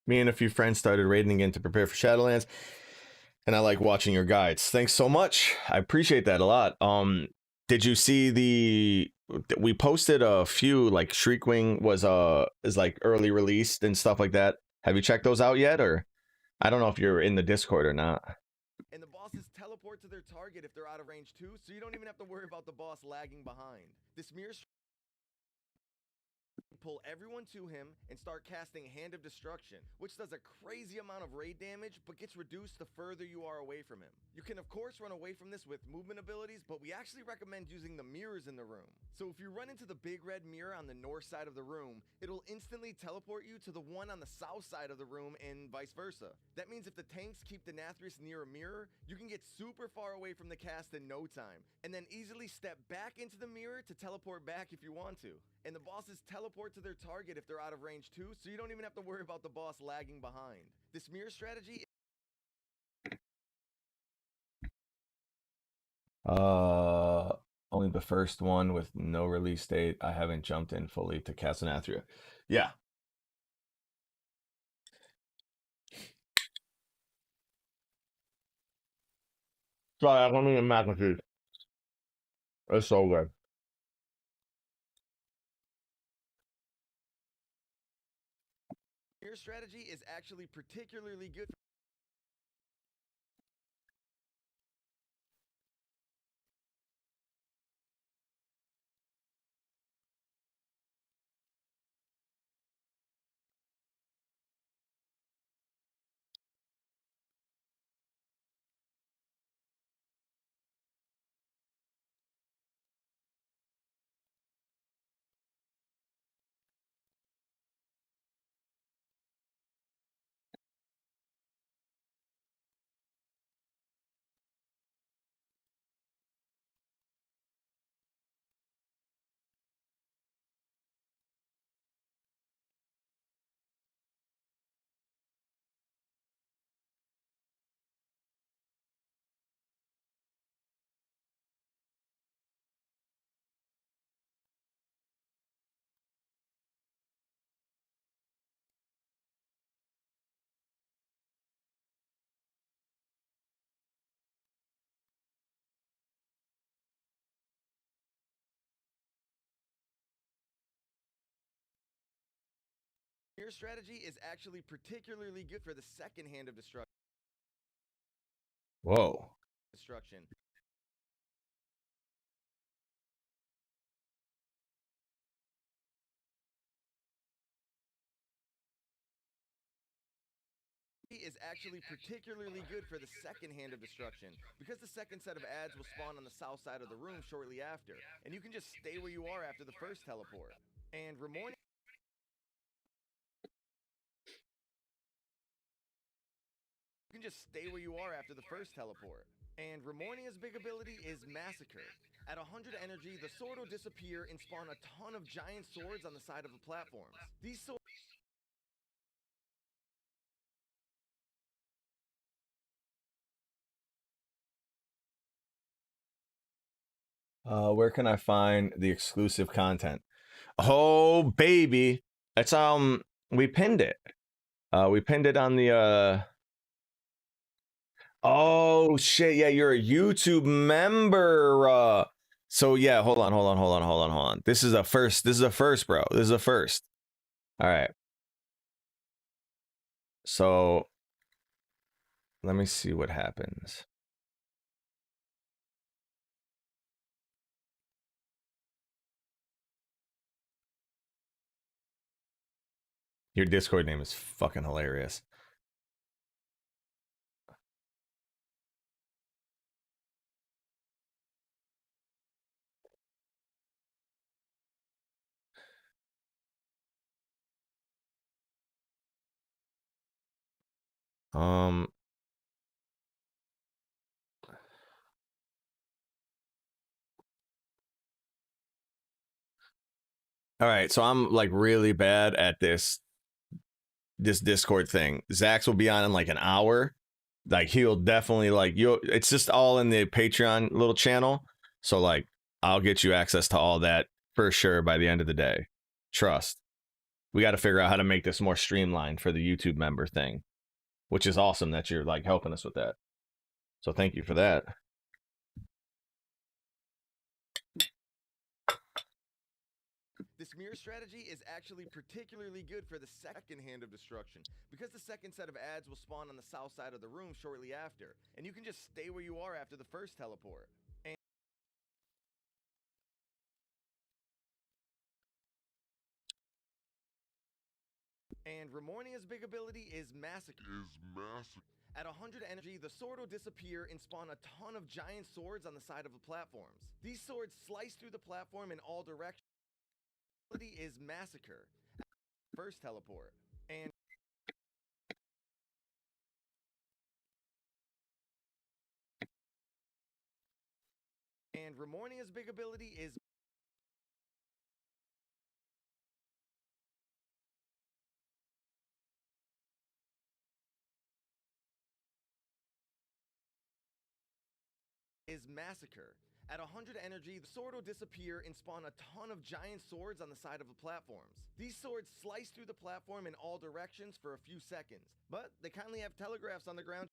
Me and a few friends started raiding again to prepare for Shadowlands, and I like watching your guides. Thanks so much. I appreciate that a lot. Did you see we posted a few, like Shriekwing is like early released and stuff like that. Have you checked those out yet? Or I don't know if you're in the Discord or not. and the bosses teleport to their target if they're out of range too, so you don't even have to worry about the boss lagging behind. This mirror pull everyone to him and start casting Hand of Destruction, which does a crazy amount of raid damage but gets reduced the further you are away from him. You can of course run away from this with movement abilities, but we actually recommend using the mirrors in the room. So if you run into the big red mirror on the north side of the room, it'll instantly teleport you to the one on the south side of the room and vice versa. That means if the tanks keep Denathrius near a mirror, you can get super far away from the cast in no time, and then easily step back into the mirror to teleport back if you want to. And the bosses teleport to their target if they're out of range too, so you don't even have to worry about the boss lagging behind. This mirror strategy Only the first one with no release date. I haven't jumped in fully to cast Nathria. Yeah. Sorry, I don't need a magnitude. It's so good. mirror strategy is actually particularly good. Mirror strategy is actually particularly good for the second Hand of Whoa. Destruction. Is actually particularly good for the second Hand of Destruction, because the second set of ads will spawn on the south side of the room shortly after, and you can just stay where you are after the first teleport. And Remornia And Remornia's big ability is Massacre. At 100 energy, the sword will disappear and spawn a ton of giant swords on the side of the platforms. These swords Where can I find the exclusive content? Oh baby, it's we pinned it. We pinned it on the Oh shit, yeah, you're a YouTube member. So yeah, hold on. This is a first, bro. This is a first. All right. So let me see what happens. Your Discord name is fucking hilarious. Um. All right, so I'm like really bad at this Discord thing. Zax will be on in like an hour. Like he'll definitely like you. It's just all in the Patreon little channel. So like I'll get you access to all that for sure by the end of the day. Trust. We got to figure out how to make this more streamlined for the YouTube member thing, which is awesome that you're like helping us with that. So thank you for that. This mirror strategy is actually particularly good for the second hand of destruction, because the second set of ads will spawn on the south side of the room shortly after, and you can just stay where you are after the first teleport. And Ramornia's big ability is Massacre. At 100 energy, the sword will disappear and spawn a ton of giant swords on the side of the platforms. These swords slice through the platform in all directions. Ability is Massacre. First teleport. And Ramornia's big ability is Massacre. At 100 energy, the sword will disappear and spawn a ton of giant swords on the side of the platforms. These swords slice through the platform in all directions for a few seconds, but they kindly have telegraphs on the ground.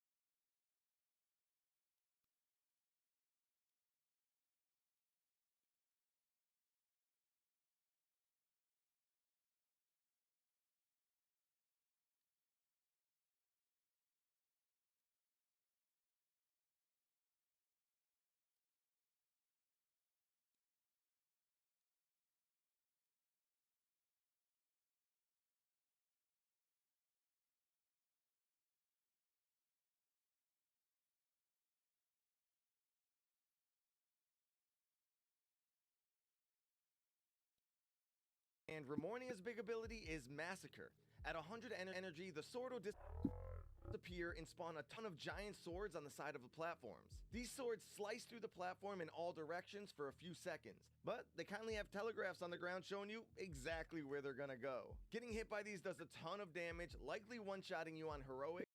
And Ramornia's big ability is Massacre. At 100 energy, the sword will disappear and spawn a ton of giant swords on the side of the platforms. These swords slice through the platform in all directions for a few seconds, but they kindly have telegraphs on the ground showing you exactly where they're gonna go. Getting hit by these does a ton of damage, likely one-shotting you on heroic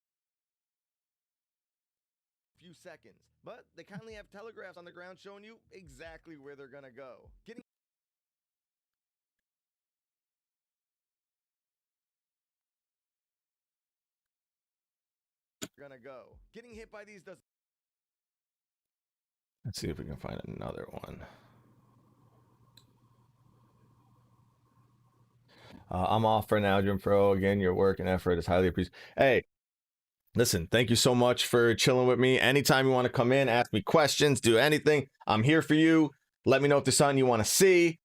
few seconds, but they kindly have telegraphs on the ground showing you exactly where they're gonna go. Getting hit by these does. Let's see if we can find another one. I'm off for now, Jim Pro. Again, your work and effort is highly appreciated. Hey, listen, thank you so much for chilling with me. Anytime you want to come in, ask me questions, do anything, I'm here for you. Let me know if there's something you want to see.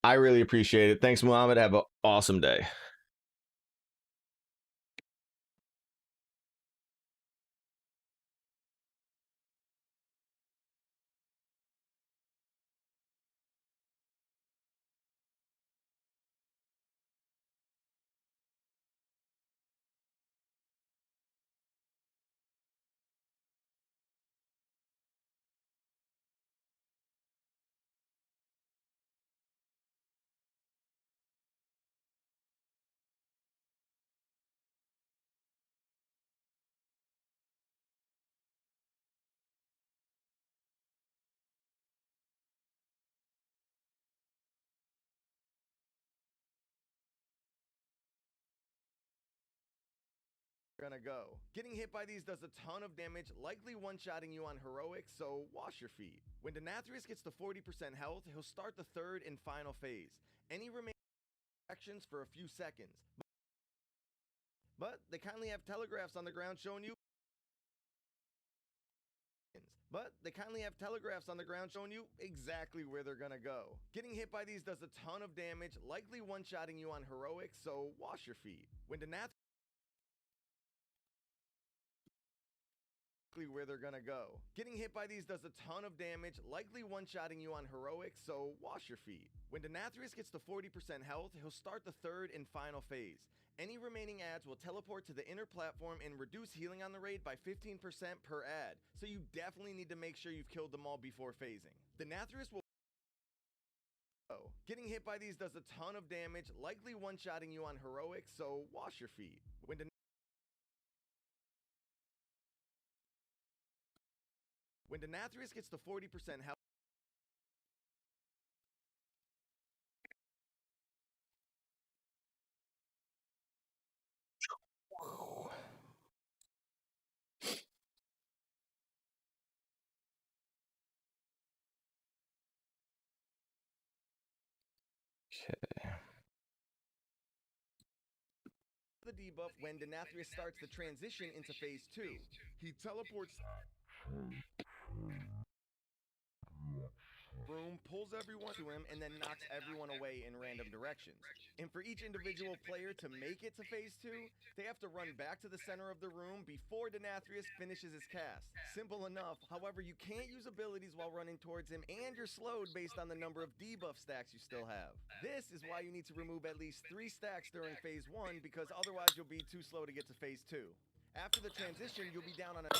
I really appreciate it. Thanks, Muhammad. Have an awesome day. Gonna go. Getting hit by these does a ton of damage, likely one-shotting you on heroic, so wash your feet. When Denathrius gets to 40% health, he'll start the third and final phase. Any remaining actions for a few seconds, but they kindly have telegraphs on the ground showing you But they kindly have telegraphs on the ground showing you exactly where they're gonna go. Getting hit by these does a ton of damage, likely one-shotting you on heroic, so wash your feet. When Denathrius where they're gonna go. Getting hit by these does a ton of damage, likely one-shotting you on heroic, so wash your feet. When Denathrius gets to 40% health, he'll start the third and final phase. Any remaining adds will teleport to the inner platform and reduce healing on the raid by 15% per add, so you definitely need to make sure you've killed them all before phasing. Denathrius will Getting hit by these does a ton of damage, likely one-shotting you on heroic, so wash your feet. When Denathrius gets to 40% health, the debuff when Denathrius starts the transition into phase 2. He teleports room, pulls everyone to him, and then knocks everyone away in random directions. And for each individual player to make it to phase 2, they have to run back to the center of the room before Denathrius finishes his cast. Simple enough, however, you can't use abilities while running towards him, and you're slowed based on the number of debuff stacks you still have. This is why you need to remove at least 3 stacks during phase 1, because otherwise you'll be too slow to get to phase 2. After the transition, you'll be down on a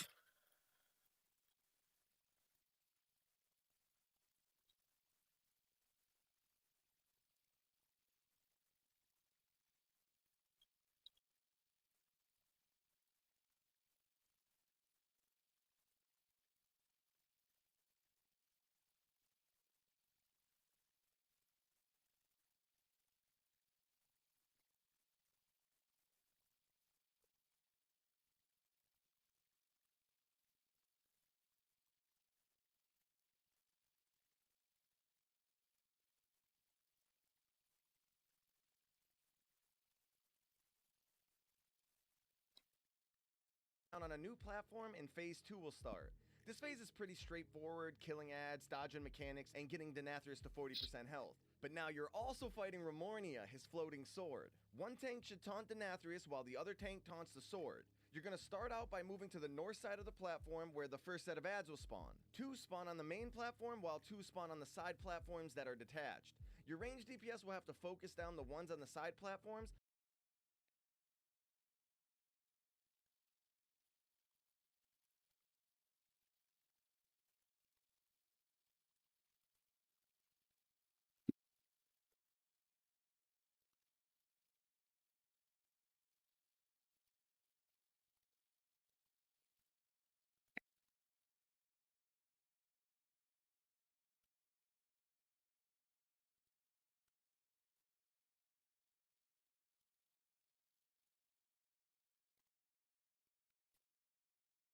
on a new platform and phase 2 will start. This phase is pretty straightforward, killing adds, dodging mechanics, and getting Denathrius to 40% health. But now you're also fighting Remornia, his floating sword. One tank should taunt Denathrius while the other tank taunts the sword. You're gonna start out by moving to the north side of the platform where the first set of adds will spawn. 2 spawn on the main platform while 2 spawn on the side platforms that are detached. Your ranged DPS will have to focus down the ones on the side platforms.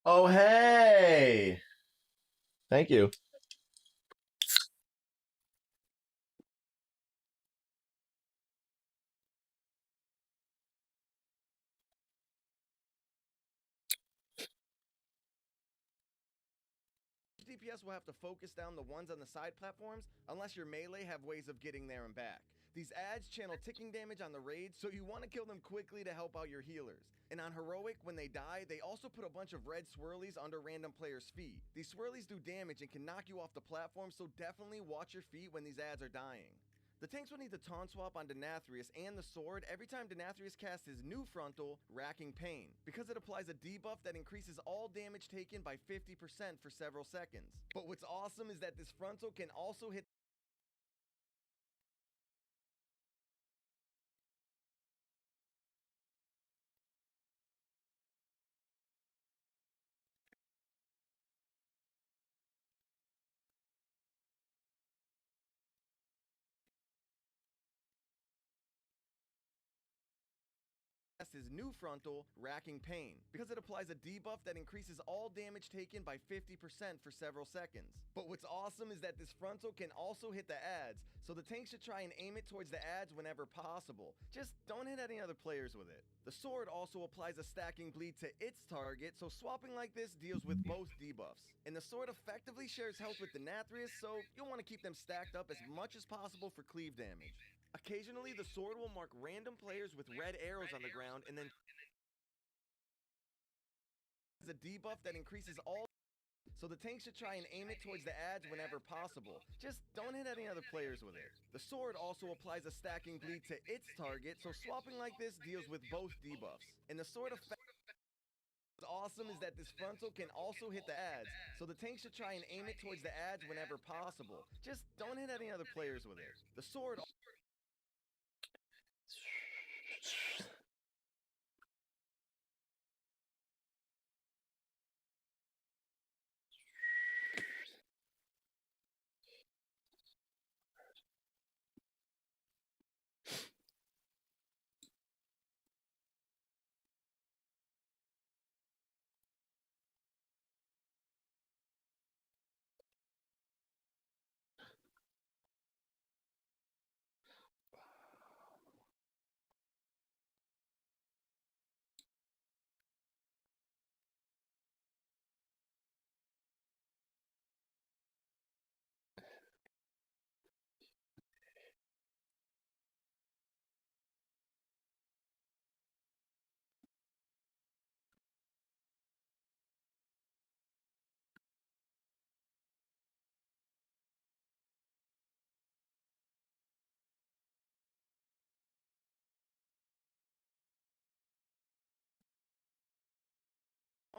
Oh, hey! Thank you. DPS will have to focus down the ones on the side platforms unless your melee have ways of getting there and back. These adds channel ticking damage on the raids, so you want to kill them quickly to help out your healers. And on heroic, when they die, they also put a bunch of red swirlies under random players' feet. These swirlies do damage and can knock you off the platform, so definitely watch your feet when these adds are dying. The tanks will need to taunt swap on Denathrius and the sword every time Denathrius casts his new frontal, Racking Pain, because it applies a debuff that increases all damage taken by 50% for several seconds. But what's awesome is that this frontal can also hit his new frontal, Racking Pain, because it applies a debuff that increases all damage taken by 50% for several seconds. But what's awesome is that this frontal can also hit the adds, so the tank should try and aim it towards the adds whenever possible. Just don't hit any other players with it. The sword also applies a stacking bleed to its target, so swapping like this deals with both debuffs. And the sword effectively shares health with Denathrius, so you'll want to keep them stacked up as much as possible for cleave damage. Occasionally, the sword will mark random players with red arrows on the ground and then a debuff that increases all, so the tank should try and aim it towards the adds whenever possible. Just don't hit any other players with it. The sword also applies a stacking bleed to its target, so swapping like this deals with both debuffs. And the sword effect what's awesome is that this frontal can also hit the adds, so the tank should try and aim it towards the adds whenever possible. Just don't hit any other players with it. The sword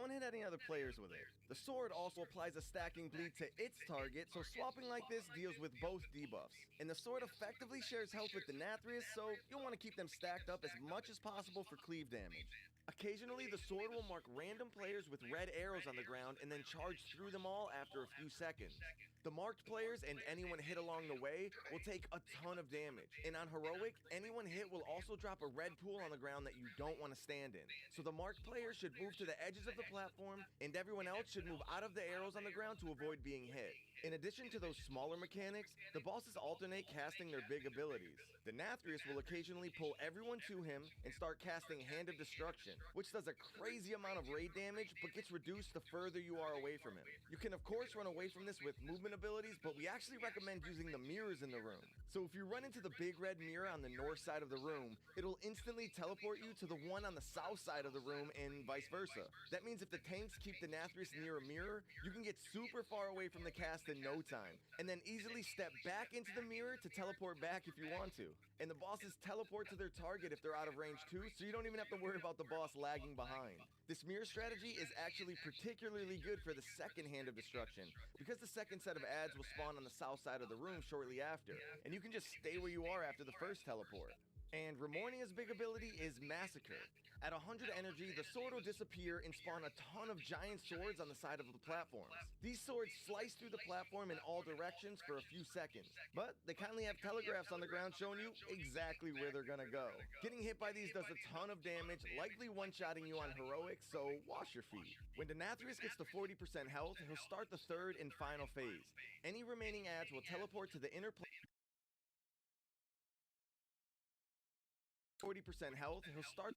don't hit any other players with it. The sword also applies a stacking bleed to its target, so swapping like this deals with both debuffs. And the sword effectively shares health with Denathrius, so you'll want to keep them stacked up as much as possible for cleave damage. Occasionally, the sword will mark random players with red arrows on the ground and then charge through them all after a few seconds. The marked players and anyone hit along the way will take a ton of damage. And on Heroic, anyone hit will also drop a red pool on the ground that you don't want to stand in. So the marked players should move to the edges of the platform, and everyone else should move out of the arrows on the ground to avoid being hit. In addition to those smaller mechanics, the bosses alternate casting their big abilities. Denathrius will occasionally pull everyone to him and start casting Hand of Destruction, which does a crazy amount of raid damage but gets reduced the further you are away from him. You can of course run away from this with movement abilities, but we actually recommend using the mirrors in the room. So if you run into the big red mirror on the north side of the room, it'll instantly teleport you to the one on the south side of the room and vice versa. That means if the tanks keep Denathrius near a mirror, you can get super far away from the cast in no time, and then easily step back into the mirror to teleport back if you want to. And the bosses teleport to their target if they're out of range too, so you don't even have to worry about the boss lagging behind. This mirror strategy is actually particularly good for the second Hand of Destruction, because the second set of adds will spawn on the south side of the room shortly after, and you can just stay where you are after the first teleport. And Ramornia's big ability is Massacre. At 100 energy, the sword will disappear and spawn a ton of giant swords on the side of the platforms. These swords slice through the platform in all directions for a few seconds, but they kindly have telegraphs on the ground showing you exactly where they're gonna go. Getting hit by these does a ton of damage, likely one-shotting you on Heroic, so wash your feet. When Denathrius gets to 40% health, he'll start the third and final phase. Any remaining adds will teleport to the inner 40% health, he'll start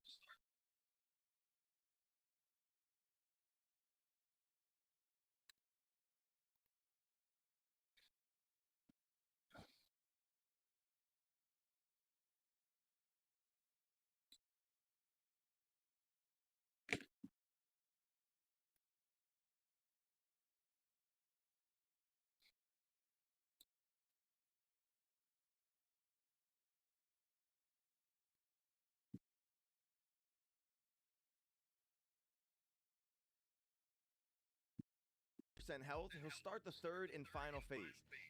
health, he'll start the third and final phase.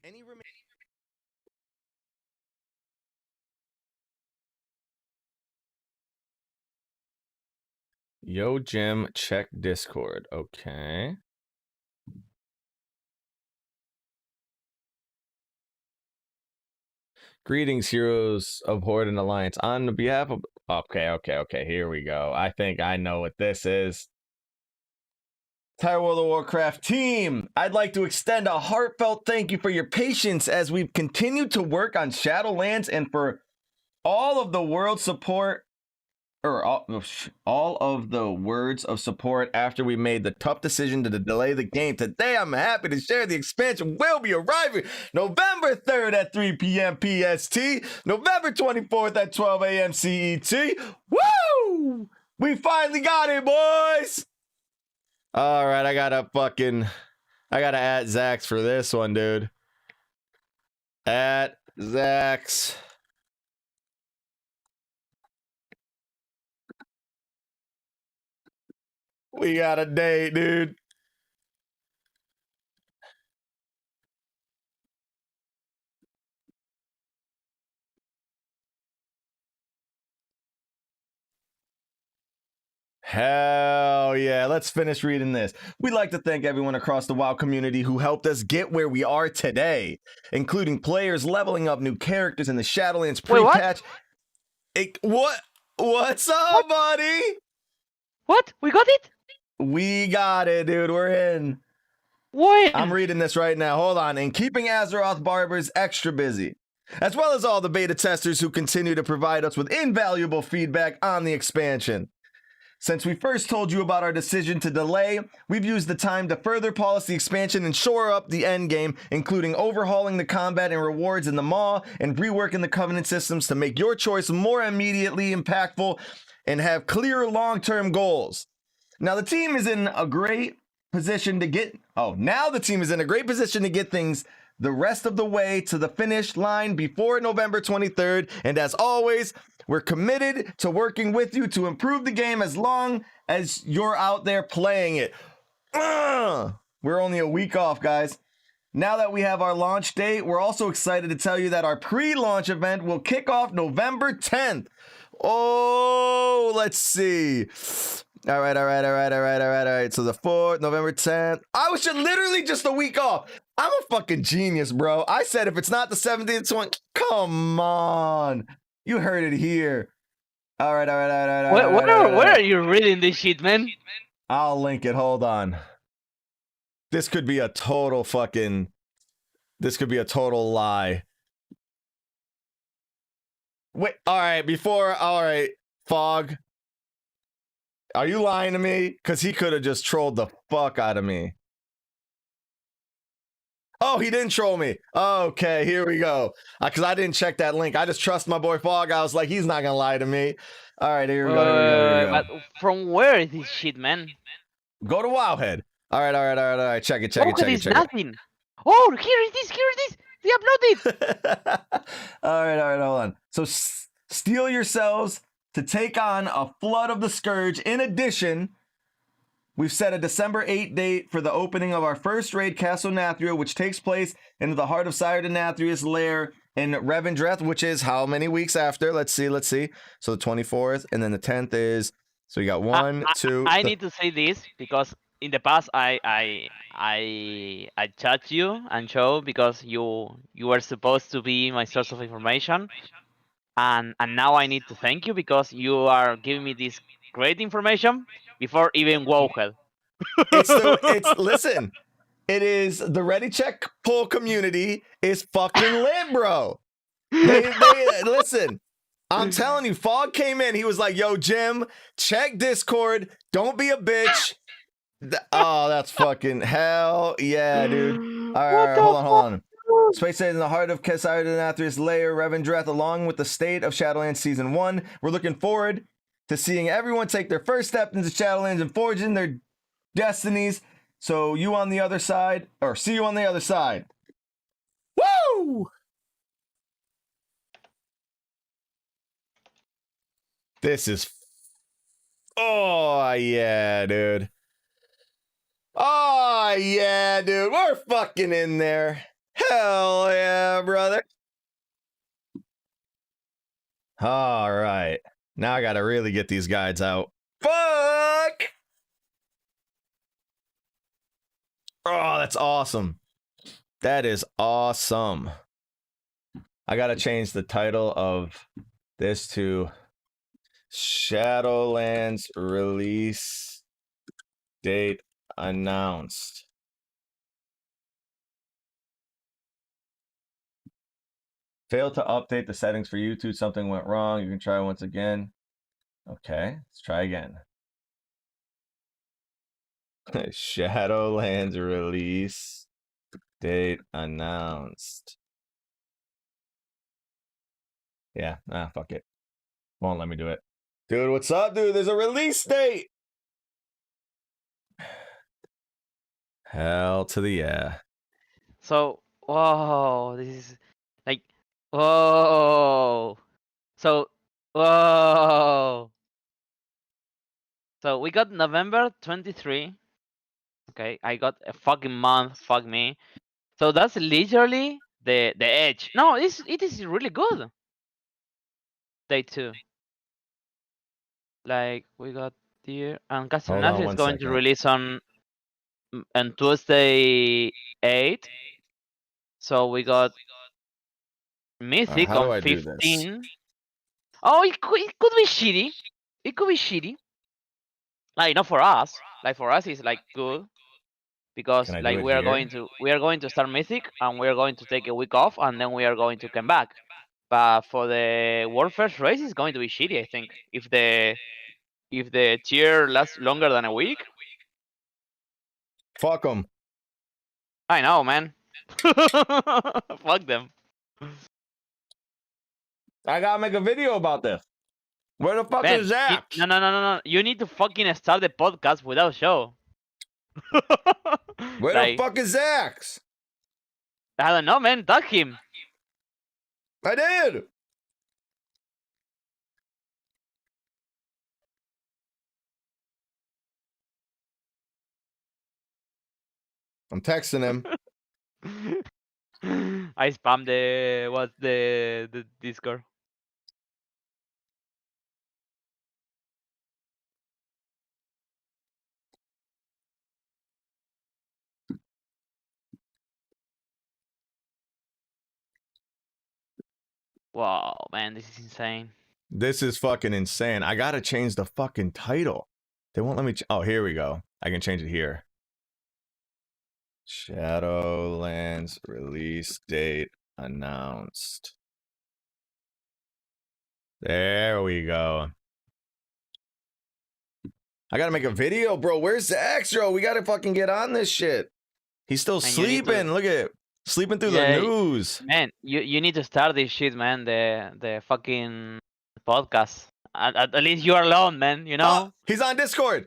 Any remaining Yo, Jim, check Discord. Okay. Greetings, heroes of Horde and Alliance. On behalf of Okay. Here we go. I think I know what this is. Entire World of Warcraft team, I'd like to extend a heartfelt thank you for your patience as we've continued to work on Shadowlands and for all of the world support, or all of the words of support after we made the tough decision to delay the game. Today, I'm happy to share the expansion will be arriving November 3rd at 3 p.m. PST, November 24th at 12 a.m. CET. Woo! We finally got it, boys! All right, I gotta add Zax for this one, dude. At Zax. We got a date, dude. Hell yeah. Let's finish reading this. We'd like to thank everyone across the WoW community who helped us get where we are today, including players leveling up new characters in the Shadowlands pre-patch. What's up, buddy? What? We got it? We got it, dude. We're in. When? I'm reading this right now. Hold on. And keeping Azeroth Barbers extra busy, as well as all the beta testers who continue to provide us with invaluable feedback on the expansion. Since we first told you about our decision to delay, we've used the time to further polish the expansion and shore up the endgame, including overhauling the combat and rewards in the Maw and reworking the Covenant systems to make your choice more immediately impactful and have clear long-term goals. Now the team is in a great position to get things the rest of the way to the finish line before November 23rd. And as always, we're committed to working with you to improve the game as long as you're out there playing it. We're only a week off, guys. Now that we have our launch date, we're also excited to tell you that our pre-launch event will kick off November 10th. Oh, let's see. All right. So the 4th, November 10th. I was literally just a week off. I'm a fucking genius, bro. I said if it's not the 17th, 20th, come on. You heard it here. All right. Where are you reading this shit, man? I'll link it. Hold on. This could be a total lie. Wait, all right, Fog. Are you lying to me? Because he could have just trolled the fuck out of me. Oh, he didn't troll me. Okay, here we go. Because I didn't check that link. I just trust my boy Fog. I was like, he's not going to lie to me. All right, here we go. But from where is this shit, man? Go to Wowhead. All right. Check it. Nothing. Oh, here it is. We uploaded. All right, hold on. So steel yourselves to take on a flood of the Scourge. In addition, we've set a December 8th date for the opening of our first raid, Castle Nathria, which takes place into the heart of Sire Denathrius' lair in Revendreth, which is how many weeks after? Let's see. So the 24th, and then the 10th is. So you got one, two. I need to say this because in the past I chat you and show because you were supposed to be my source of information. And now I need to thank you because you are giving me this great information before even Wowhead. Listen, it is the Ready Check Pull community is fucking lit, bro. They listen. I'm telling you, Fog came in. He was like, "Yo, Jim, check Discord. Don't be a bitch." Oh, that's fucking hell yeah, dude. All right, hold on. Space Station in the heart of Sire Denathrius' lair, Revendreth, along with the state of Shadowlands Season 1. We're looking forward to seeing everyone take their first step into Shadowlands and forging their destinies. So see you on the other side. Woo! This is... Oh, yeah, dude. We're fucking in there. Hell yeah, brother. All right. Now I gotta really get these guides out. Fuck! Oh, that's awesome. That is awesome. I gotta change the title of this to Shadowlands release date announced. Failed to update the settings for YouTube. Something went wrong. You can try once again. Okay, let's try again. Shadowlands release date announced. Yeah, fuck it. Won't let me do it. Dude, what's up, dude? There's a release date. Hell to the yeah. So, whoa, this is like, whoa. So, whoa. So we got November 23. Okay, I got a fucking month. Fuck me. So that's literally the edge. No, it is really good. Day 2. Like we got here, and Hold on Castlevania is one going to second. release on Tuesday 8. So we got Mythic how do on I do this? 15. Oh, it could be shitty. It could be shitty. Like not for us. Like for us, it's like good because Can I do like it we are here? going to start Mythic and we are going to take a week off and then we are going to come back. But for the World First race, it's going to be shitty. I think if the tier lasts longer than a week. Fuck them. I know, man. Fuck them. I gotta make a video about this. Where the fuck Ben, is Zach? no. You need to fucking start the podcast without show. Where Like, the fuck is Zach's? I don't know, man. Tag him. I did. I'm texting him. I spammed the Discord. Wow, man, this is insane. This is fucking insane. I gotta change the fucking title. They won't let me. Oh, here we go. I can change it here. Shadowlands release date announced. There we go. I gotta make a video, bro. Where's the extra? We gotta fucking get on this shit. He's still sleeping. Look at it. Sleeping through the news. Man, you need to start this shit, man. The fucking podcast. At least you are alone, man. You know. Oh, he's on Discord.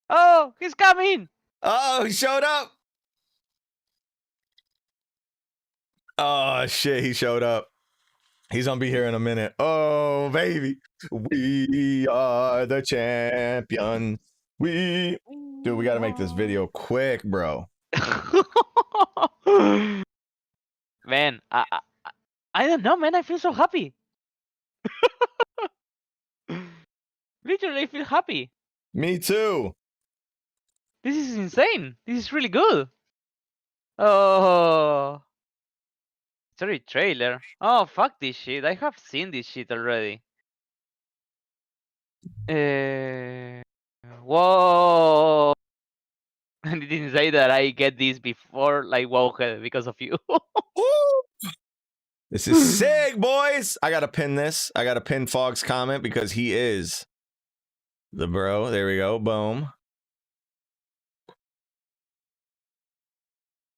Oh, he's coming. Oh, he showed up. Oh shit, he showed up. He's gonna be here in a minute. Oh baby, we are the champions. Dude, we gotta make this video quick, bro. Man, I don't know, man. I feel so happy. Literally, I feel happy. Me too. This is insane. This is really good. Oh. Sorry, trailer. Oh, fuck this shit. I have seen this shit already. Whoa. And it didn't say that I get this before, like, wow, because of you. This is sick, boys. I gotta pin this. I gotta pin Fogg's comment because he is the bro. There we go. Boom.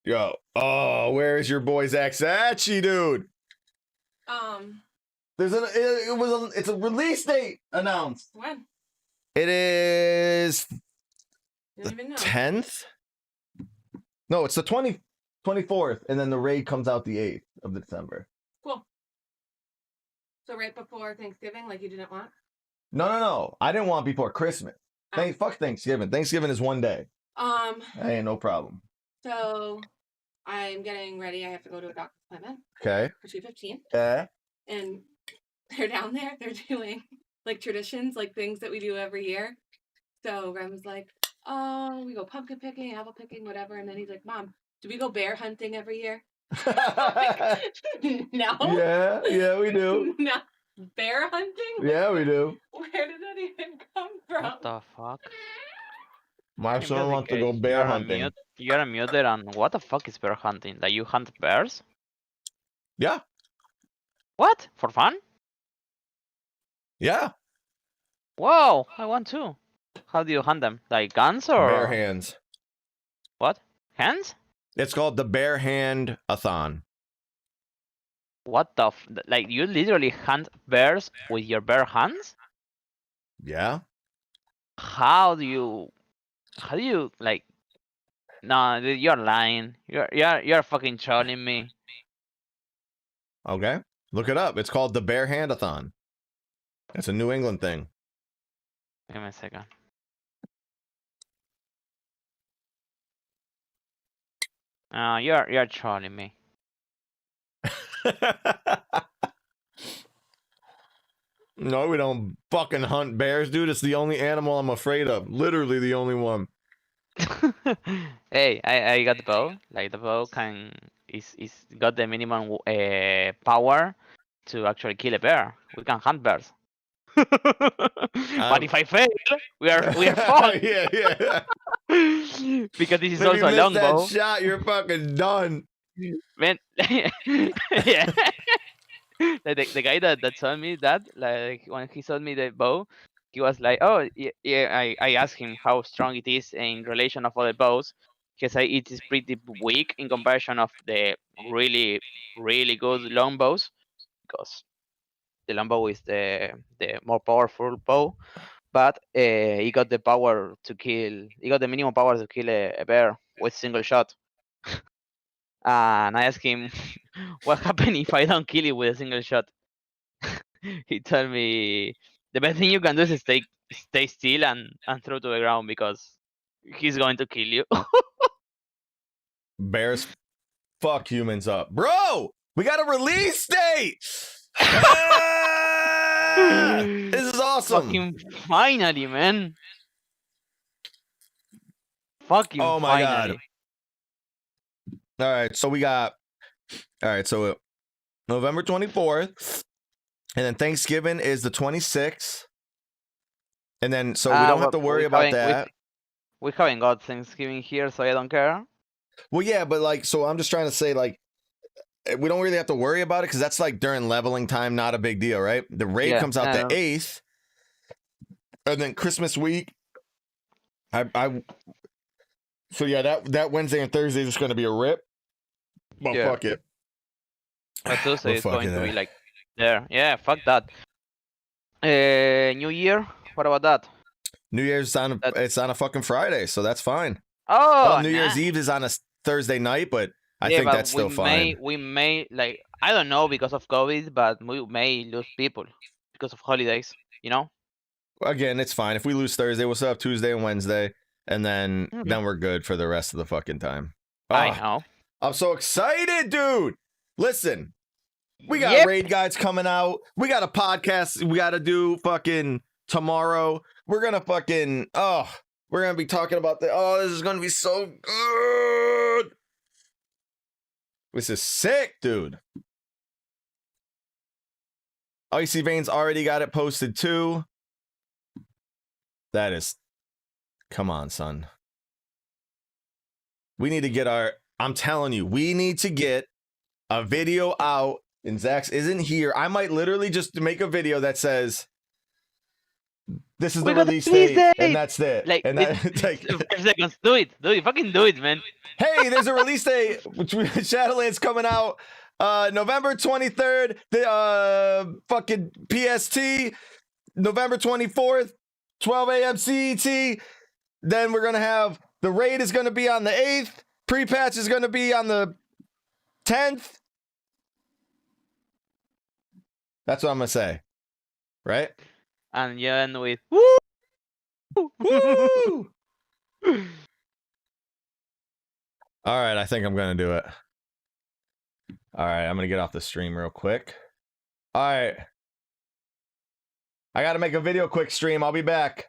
Yo. Oh, where is your boy Zach Sachi, dude? It's a release date announced. When? It is Didn't even know. 10th? No, it's the 24th, and then the raid comes out the 8th of December. Cool. So right before Thanksgiving, like you didn't want? No. I didn't want before Christmas. Oh. Fuck Thanksgiving. Thanksgiving is one day. Ain't no problem. So I'm getting ready. I have to go to a doctor's appointment. Okay. For 2:15. Yeah. And they're down there. They're doing like traditions, like things that we do every year. So Rem was like, "Oh, we go pumpkin picking, apple picking, whatever." And then he's like, "Mom, do we go bear hunting every year?" No. Yeah, we do. No. Bear hunting? Yeah, we do. Where did that even come from? What the fuck? My son wants to go bear hunting. You're unmuted, and what the fuck is bear hunting? Like you hunt bears? Yeah, What? For fun? yeah. Whoa! I want to. How do you hunt them? Like guns or Bare hands. what? Hands? It's called the Bare Hand-a-thon. What the like? You literally hunt bears with your bare hands? Yeah. How do you like? No, dude, you're lying. You're fucking trolling me. Okay. Look it up. It's called the Bare Hand-a-thon. It's a New England thing. Give me a second. You're trolling me. No, we don't fucking hunt bears, dude. It's the only animal I'm afraid of. Literally the only one. Hey, I got the bow. Like the bow is got the minimum power to actually kill a bear. We can hunt bears. But if I fail, we are fucked. Yeah. Because this is If also you a miss long that bow. shot, you're fucking done. Man, yeah. Like the guy that told me that, like when he sold me the bow, he was like, "Oh, yeah." I asked him how strong it is in relation of other bows. He said it is pretty weak in comparison of the really, really good long bows, because the long bow is the more powerful bow. But he got the power to kill. He got the minimum power to kill a bear with single shot. And I asked him, what happened if I don't kill it with a single shot? He told me the best thing you can do is stay still and throw to the ground, because he's going to kill you. Bears fuck humans up. Bro, we got a release date. Ah! This is awesome. Fucking finally, man. Fucking Oh my finally. God. All right, so we got. All right, so November 24th, and then Thanksgiving is the 26th, and then so we don't have to worry about that. We haven't got Thanksgiving here, so I don't care. Well, yeah, but like, so I'm just trying to say, like, we don't really have to worry about it because that's like during leveling time, not a big deal, right? The raid comes out the 8th, and then Christmas week. So yeah, that Wednesday and Thursday is just going to be a rip. But fuck it. But Tuesday is going to be like there. Yeah, fuck that. New Year. What about that? New Year's it's on a fucking Friday, so that's fine. Oh, well, New Year's Eve is on a Thursday night, but I think that's still fine. We may, like, I don't know because of COVID, but we may lose people because of holidays, you know? Again, it's fine. If we lose Thursday, we'll still have Tuesday and Wednesday, and then we're good for the rest of the fucking time. I know. I'm so excited, dude. Listen, we got raid guides coming out. We got a podcast we got to do fucking tomorrow. We're going to fucking, we're going to be talking about this is going to be so good. This is sick, dude. Icy Veins already got it posted too. That is, come on, son. We need to get I'm telling you, we need to get a video out, and Zax isn't here. I might literally just make a video that says, this is the release date, and that's it. Like, and that, 5 seconds. Do it, fucking do it, man. Hey, there's a release date. Shadowlands coming out November 23rd. The fucking PST, November 24th, 12 a.m. CET. Then we're gonna have the raid is gonna be on the 8th. Pre-patch is gonna be on the 10th. That's what I'm gonna say, right? And you end with woo. Woo! All right, I think I'm gonna do it. All right, I'm gonna get off the stream real quick. All right, I gotta make a video quick stream. I'll be back.